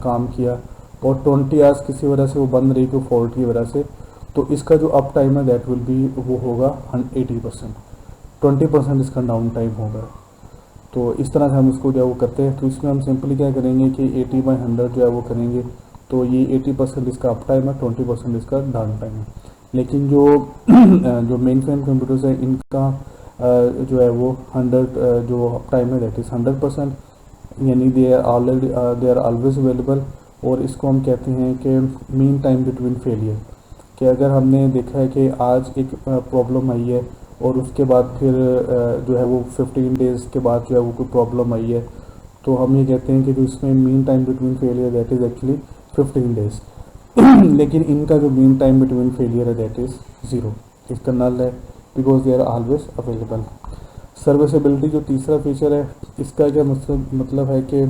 काम किया और 20 आवर्स किसी वजह से वो बंद रही कोई फॉल्ट की वजह से, तो इसका जो अप टाइम है दैट विल बी वो होगा 80%। 20% इसका डाउन टाइम होगा। तो इस तरह से हम इसको जो है वो करते हैं। तो इसमें हम सिंपली क्या करेंगे कि 80/100 जो है वो करेंगे, तो ये 80% इसका अप टाइम है, 20% इसका डाउन टाइम है। लेकिन जो जो मेन फ्रेम कंप्यूटर्स है इनका जो है वो 100 जो अप टाइम है दैट इज़ 100%, यानी दे आर ऑलवेज अवेलेबल। और इसको हम कहते हैं कि मीन टाइम बिटवीन फेलियर, कि अगर हमने देखा है कि आज एक प्रॉब्लम आई है और उसके बाद फिर जो है वो 15 डेज़ के बाद जो है वो कोई प्रॉब्लम आई है, तो हम ये कहते हैं कि जो इसमें mean time between failure that is actually 15 days. लेकिन इनका जो मीन टाइम बिटवीन फेलियर है दैट इज़ 0, इसका नल है, because they are always available. Serviceability जो तीसरा फीचर है, इसका क्या मतलब है कि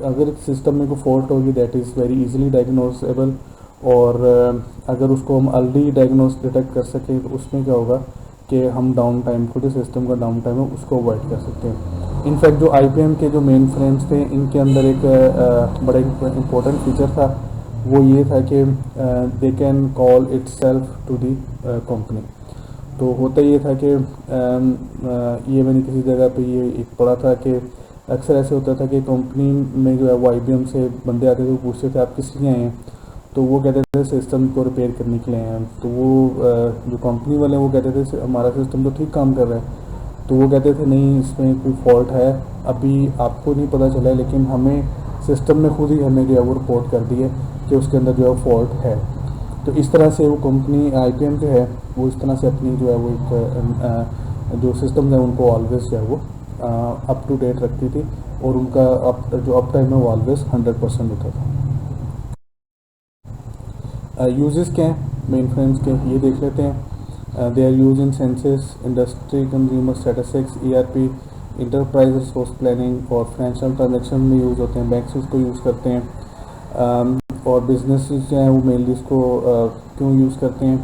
अगर सिस्टम में कोई फॉल्ट होगी that is very easily diagnosable. और अगर उसको हम अर्ली डायग्नोस डिटेक्ट कर सकें तो उसमें क्या होगा कि हम डाउन टाइम को, जो सिस्टम का डाउन टाइम है उसको अवॉइड कर सकते हैं। इनफैक्ट जो IBM के जो मेन फ्रेम्स थे इनके अंदर एक बड़ा इम्पोर्टेंट फीचर था, वो ये था कि they can call itself to the company. तो होता ये था कि ये मैंने किसी जगह पे ये एक पढ़ा था कि अक्सर ऐसे होता था कि कंपनी में जो है वो IBM से बंदे आते थे, वो पूछते थे आप किस लिए आए हैं, तो वो कहते थे सिस्टम को रिपेयर करने के लिए आए हैं। तो वो जो कंपनी वाले हैं वो कहते थे हमारा सिस्टम तो ठीक काम कर रहा है। तो वो कहते थे नहीं, इसमें कोई फॉल्ट है, अभी आपको नहीं पता चला है, लेकिन हमें सिस्टम ने खुद ही हमें जो है वो रिपोर्ट कर दी है कि उसके अंदर जो है फॉल्ट है। तो इस तरह से वो कंपनी IBM जो है वो इस तरह से अपनी जो है वो एक जो सिस्टम है उनको ऑलवेज जो है वो अप टू डेट रखती थी, और उनका जो अप टाइम है वो ऑलवेज 100% होता था। यूजेस क्या हैं मेन फ्रेम्स के, ये देख लेते हैं। They are use in census, industry, consumer statistics, ERP, enterprise resource planning और फाइनेंशियल ट्रांजेक्शन में यूज़ होते हैं। बैंक्स इसको यूज़ करते हैं, और बिजनेस जो हैं वो मेनली इसको क्यों यूज़ करते हैं,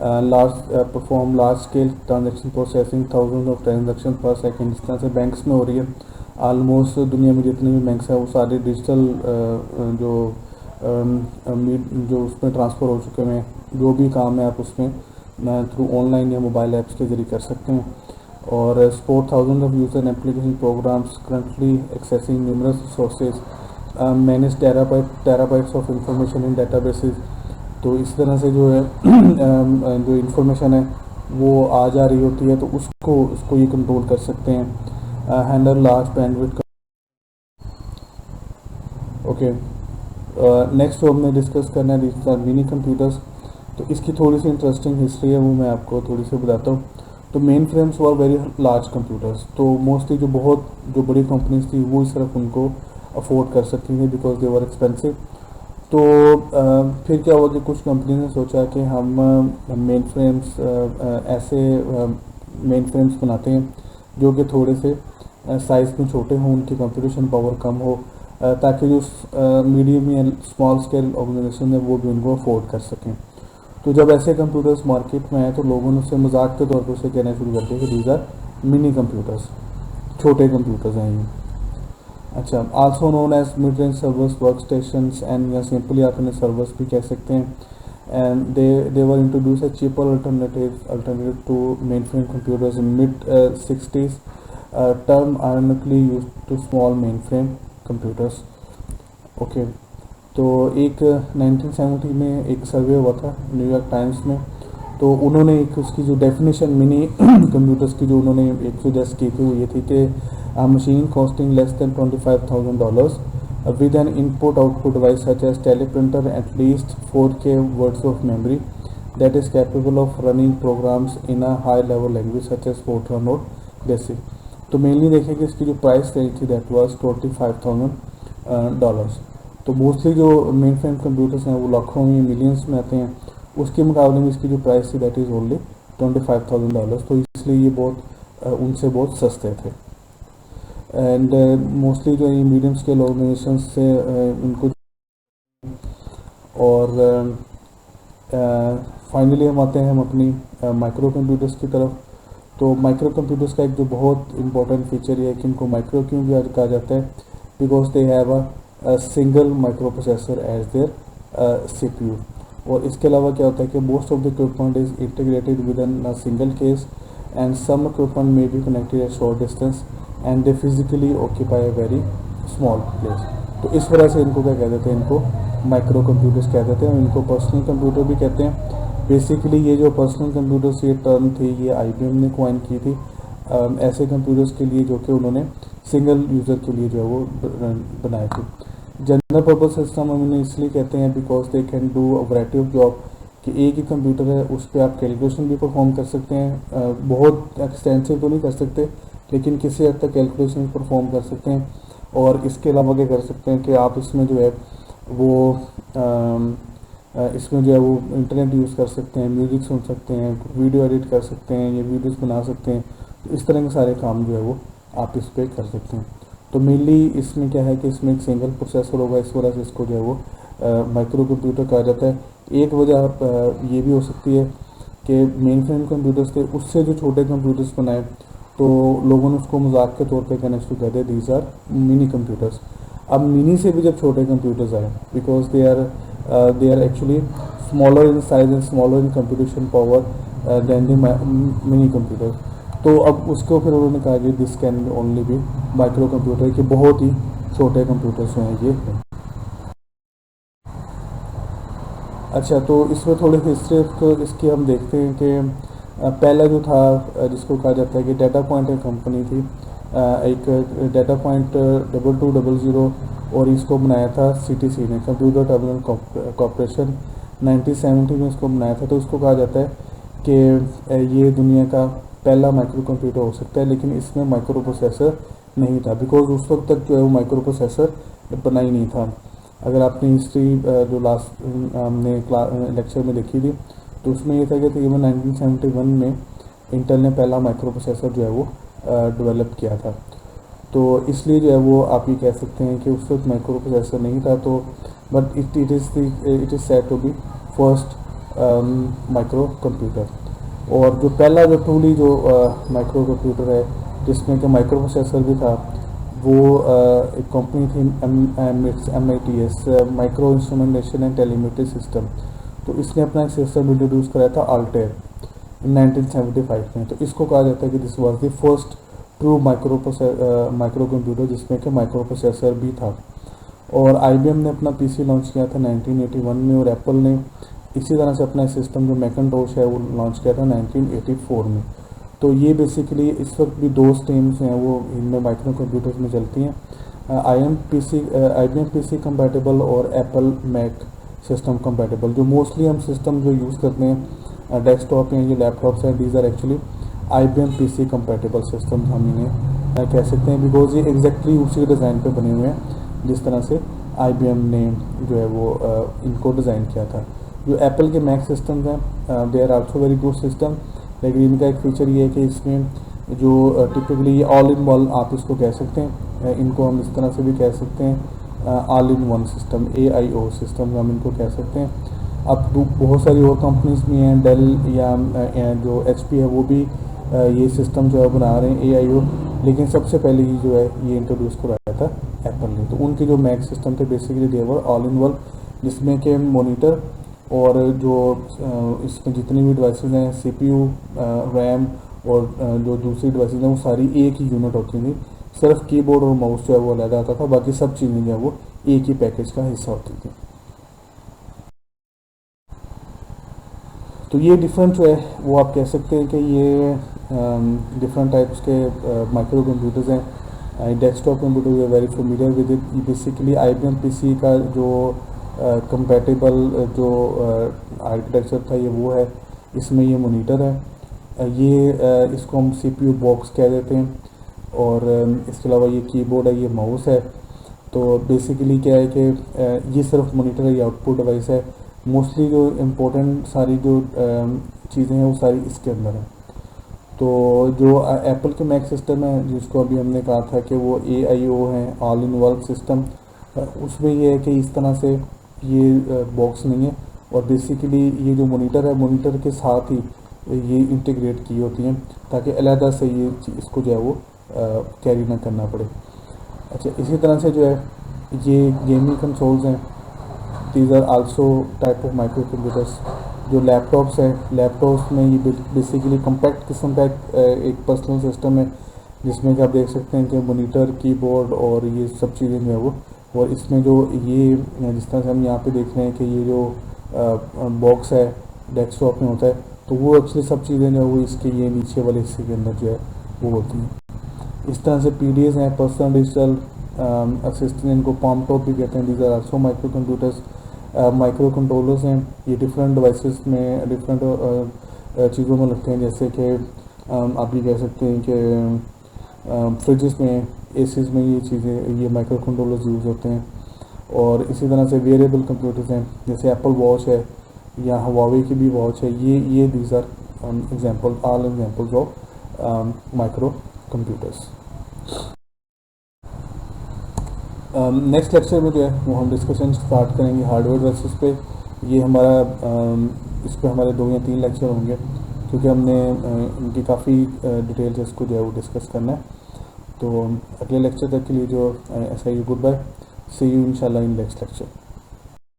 perform large scale transaction processing, thousand of transaction पर सेकेंड। इस तरह से बैंक्स में हो रही है। ऑलमोस्ट दुनिया में जितने भी बैंक्स हैं वो सारे डिजिटल जो उसमें ट्रांसफ़र हो चुके हैं। जो भी काम है आप उसमें थ्रू ऑनलाइन या मोबाइल ऐप्स के ज़रिए कर सकते हैं। और support thousand of user application programs currently accessing numerous sources, manage terabytes of information in databases. तो इस तरह से जो है जो इंफॉर्मेशन है वो आ जा रही होती है, तो उसको ये कंट्रोल कर सकते हैं। Handle large bandwidth. Okay, next जो हमने डिस्कस करना है दिस आर मिनी कंप्यूटर्स। तो इसकी थोड़ी सी इंटरेस्टिंग हिस्ट्री है, वो मैं आपको थोड़ी सी बताता हूँ। तो main frames were very large computers, तो मोस्टली जो बड़ी कंपनीज थी वो सिर्फ उनको अफोर्ड कर सकती थी बिकॉज दे वर एक्सपेंसिव। तो फिर क्या हुआ कि कुछ कंपनी ने सोचा कि हम मेन फ्रेम्स ऐसे मेन फ्रेम्स बनाते हैं जो कि थोड़े से साइज़ में छोटे हों, उनकी कंप्यूटेशन पावर कम हो, ताकि जो मीडियम या स्मॉल स्केल ऑर्गेनाइजेशन है वो भी उनको अफोर्ड कर सकें। तो जब ऐसे कंप्यूटर्स मार्केट में आए तो लोगों ने उससे मजाक के तौर पर उसे कहना शुरू कर दिया कि दीज आर मिनी कंप्यूटर्स, छोटे कंप्यूटर्स हैं ये। अच्छा, also known as mid range servers, work station and या सिंपली आप इन्हें सर्वर्स भी कह सकते हैं। And they were introduce a cheaper alternative to main frame computers in mid 60s, term ironically use to small main frame computers. Okay, तो एक 1970 में एक सर्वे हुआ था न्यूयॉर्क टाइम्स में, तो उन्होंने एक उसकी जो डेफिनेशन मिनी कंप्यूटर्स की जो उन्होंने एक सजेस्ट की थी वो ये थी कि a machine costing less than $25,000 with an input-output device such as teleprinter, at least 4K words of memory that is capable of running programs in a high-level language such as Fortran or BASIC। तो mainly देखें कि इसकी जो price रही थी that was $25,000। तो mostly जो main frame computers हैं वो लाखों में मिलियंस में आते हैं, उसके मुकाबले में इसकी जो प्राइस थी दैट इज़ ओनली $25,000। तो इसलिए ये उनसे बहुत सस्ते थे। एंड मोस्टली जो ये मीडियम स्केल ऑर्गेनाइजेशन से इनको, और फाइनली हम आते हैं हम अपनी माइक्रो कंप्यूटर्स की तरफ। तो माइक्रो कंप्यूटर्स का एक जो बहुत इंपॉर्टेंट फीचर ये है कि इनको माइक्रो क्यों भी कहा जाता है, because they have a single micro processor as their CPU. और इसके अलावा क्या होता है कि most of the equipment is integrated with in a single case and some equipment may be connected at short distance and they physically occupy a very small place. तो इस वजह से इनको क्या कह देते हैं, इनको माइक्रो कंप्यूटर्स कह देते हैं, इनको पर्सनल कंप्यूटर भी कहते हैं। बेसिकली ये जो पर्सनल कंप्यूटर्स ये टर्म थी ये आईबीएम ने कॉइन की थी ऐसे कंप्यूटर्स के लिए जो कि उन्होंने सिंगल यूज़र के लिए जो है वो बनाए थे। जनरल पर्पज सिस्टम हम इन्हें इसलिए कहते हैं because they can do a variety of job, कि एक ही कंप्यूटर है उस पर आप कैलकुलेशन भी परफॉर्म कर सकते हैं, बहुत एक्सटेंसिव तो नहीं कर सकते लेकिन किसी हद तक कैलकुलेशन परफॉर्म कर सकते हैं। और इसके अलावा क्या कर सकते हैं कि आप इसमें जो है वो इसमें जो है वो इंटरनेट यूज़ कर सकते हैं, म्यूज़िक सुन सकते हैं, वीडियो एडिट कर सकते हैं, ये वीडियोस बना सकते हैं। तो इस तरह के सारे काम जो है वो आप इस पर कर सकते हैं। तो मेनली इसमें क्या है कि इसमें एक सिंगल प्रोसेसर होगा, इस वजह से इसको जो है वो माइक्रो कंप्यूटर कहा जाता है। एक वजह ये भी हो सकती है कि मेन फ्रेम कंप्यूटर्स थे उससे जो छोटे कंप्यूटर्स बनाए तो लोगों ने उसको मजाक के तौर पे कहना शुरू कर दिया, दीज आर मिनी कंप्यूटर्स। अब मिनी से भी जब छोटे कंप्यूटर्स आए because they are actually smaller in size and smaller in computation power than the mini computer, तो अब उसको फिर उन्होंने कहा कि this can only be micro computer, कि बहुत ही छोटे कंप्यूटर्स हैं ये। अच्छा, तो इसमें थोड़ी हिस्ट्री इसकी हम देखते हैं कि पहला जो था जिसको कहा जाता है कि डाटा पॉइंट एक कंपनी थी, एक डाटा पॉइंट 2200 और इसको बनाया था सीटीसी ने, कंप्यूटर टर्मिनल कॉर्पोरेशन, 1970 में इसको बनाया था। तो इसको कहा जाता है कि ये दुनिया का पहला माइक्रो कंप्यूटर हो सकता है, लेकिन इसमें माइक्रो प्रोसेसर नहीं था बिकॉज उस वक्त तक जो है वो माइक्रो प्रोसेसर बना ही नहीं था। अगर आपने हिस्ट्री जो लास्ट हमने लेक्चर में देखी थी तो उसमें ये था कि तकरीबन 1971 में इंटेल ने पहला माइक्रो प्रोसेसर जो है वो डेवलप किया था। तो इसलिए जो है वो आप ये कह सकते हैं कि उस वक्त माइक्रो प्रोसेसर नहीं था, तो but it is said to be first micro computer. और जो पहला जो ट्रूली जो माइक्रो कंप्यूटर है जिसमें कि माइक्रो प्रोसेसर भी था वो एक कंपनी थी MITS, micro instrumentation and telemetry system. तो इसने अपना एक सिस्टम इंट्रोड्यूस कराया था अल्टेयर 1975 में। तो इसको कहा जाता है कि this was the first true micro computer जिसमें कि माइक्रो प्रोसेसर भी था। और IBM ने अपना PC लॉन्च किया था 1981 में, और एप्पल ने इसी तरह से अपना सिस्टम जो मैकिन्टोश है वो लॉन्च किया था 1984 में। तो ये बेसिकली इस वक्त भी दो स्ट्रीम्स हैं वो इनमें माइक्रो कंप्यूटर्स में चलती हैं, IBM PC कंपैटिबल और एप्पल मैक सिस्टम कंपैटिबल। जो मोस्टली हम सिस्टम जो यूज़ करते हैं डेस्कटॉप या ये लैपटॉप्स हैं, these are actually IBM PC compatible system हम इन्हें कह सकते हैं बिकॉज ये एग्जैक्टली उसी डिज़ाइन पे बने हुए हैं जिस तरह से IBM ने जो है वो इनको डिज़ाइन किया था। जो एप्पल के मैक सिस्टम्स हैं they are also very good system, लेकिन इनका एक फीचर ये है कि इसमें जो टिपिकली ऑल इन वन आप इसको कह सकते हैं, इनको हम इस तरह से भी कह सकते हैं all in one system, AIO system हम इनको कह सकते हैं। अब बहुत सारी और कंपनीज भी हैं, डेल या जो HP है वो भी ये सिस्टम जो है बना रहे हैं AIO, लेकिन सबसे पहले ही जो है ये इंट्रोड्यूस कराया था एप्पल ने। तो उनके जो मैक सिस्टम थे basically they were all in one, जिसमें कि मोनीटर और जो इसमें जितनी भी डिवाइसेस हैं CPU, रैम और जो दूसरी डिवाइसेस हैं वो सारी एक ही यूनिट होती थी। सिर्फ कीबोर्ड और माउस जो है वो अलग आता था, बाकी सब चीज़ें जो है वो एक ही पैकेज का हिस्सा होती थी। तो ये डिफरेंट जो है वो आप कह सकते हैं कि ये डिफरेंट टाइप्स के माइक्रो कंप्यूटर्स हैं। Desktop computer we are very familiar with it. Basically IBM PC का जो कंपैटिबल जो आर्किटेक्चर था ये वो है, इसमें ये मॉनिटर है, ये इसको हम CPU बॉक्स कह देते हैं, और इसके अलावा ये कीबोर्ड है, ये माउस है। तो बेसिकली क्या है कि ये सिर्फ मॉनिटर है, ये आउटपुट डिवाइस है। मोस्टली जो इम्पोर्टेंट सारी जो चीज़ें हैं वो सारी इसके अंदर हैं। तो जो एप्पल के मैक सिस्टम है जिसको अभी हमने कहा था कि वो AIO है, ऑल इन वन सिस्टम, उसमें ये है कि इस तरह से ये बॉक्स नहीं है, और बेसिकली ये जो मॉनिटर है, मॉनिटर के साथ ही ये इंटीग्रेट की होती हैं ताकि अलहदा से ये इसको जो है वो कैरी ना करना पड़े। अच्छा, इसी तरह से जो है ये गेमिंग कंसोल्स हैं, these are also type of micro computers. जो लैपटॉप्स हैं, लैपटॉप्स में ये बेसिकली कम्पैक्ट किस्म का एक पर्सनल सिस्टम है जिसमें कि आप देख सकते हैं कि मॉनिटर, कीबोर्ड और ये सब चीज़ें जो है वो, और इसमें जो ये जिस तरह से हम यहाँ पे देख रहे हैं कि ये जो बॉक्स है डेस्कटॉप में होता है, तो वो एक्चुअली सब चीज़ें जो है वो इसके ये नीचे वाले हिस्से के अंदर जो है वो होती हैं। इस तरह से PDAs हैं, पर्सनल डिजिटल असिस्टेंट, इनको पाम टॉप भी कहते हैं। These are also micro computers, micro controllers हैं। ये डिफरेंट डिवाइसेस में डिफरेंट चीज़ों में लगते हैं, जैसे कि आप ये कह सकते हैं कि फ्रिजेस में, एसीज में ये चीज़ें, ये माइक्रो कंट्रोलर्स यूज़ होते हैं। और इसी तरह से वेरिएबल कंप्यूटर्स हैं, जैसे एप्पल वॉच है या हवावे की भी वॉच है। ये these are example, all examples of micro computers. Next lecture में जो है वो हम डिस्कशन स्टार्ट करेंगे हार्डवेयर वर्सेस पे। ये हमारा इस पर हमारे 2 या 3 लेक्चर होंगे, क्योंकि हमने इनकी काफ़ी डिटेल से इसको जो है वो डिस्कस करना है। तो अगले लेक्चर तक के लिए जो ऐसा ही गुड बाय, सी यू इंशाल्लाह इन नेक्स्ट लेक्चर।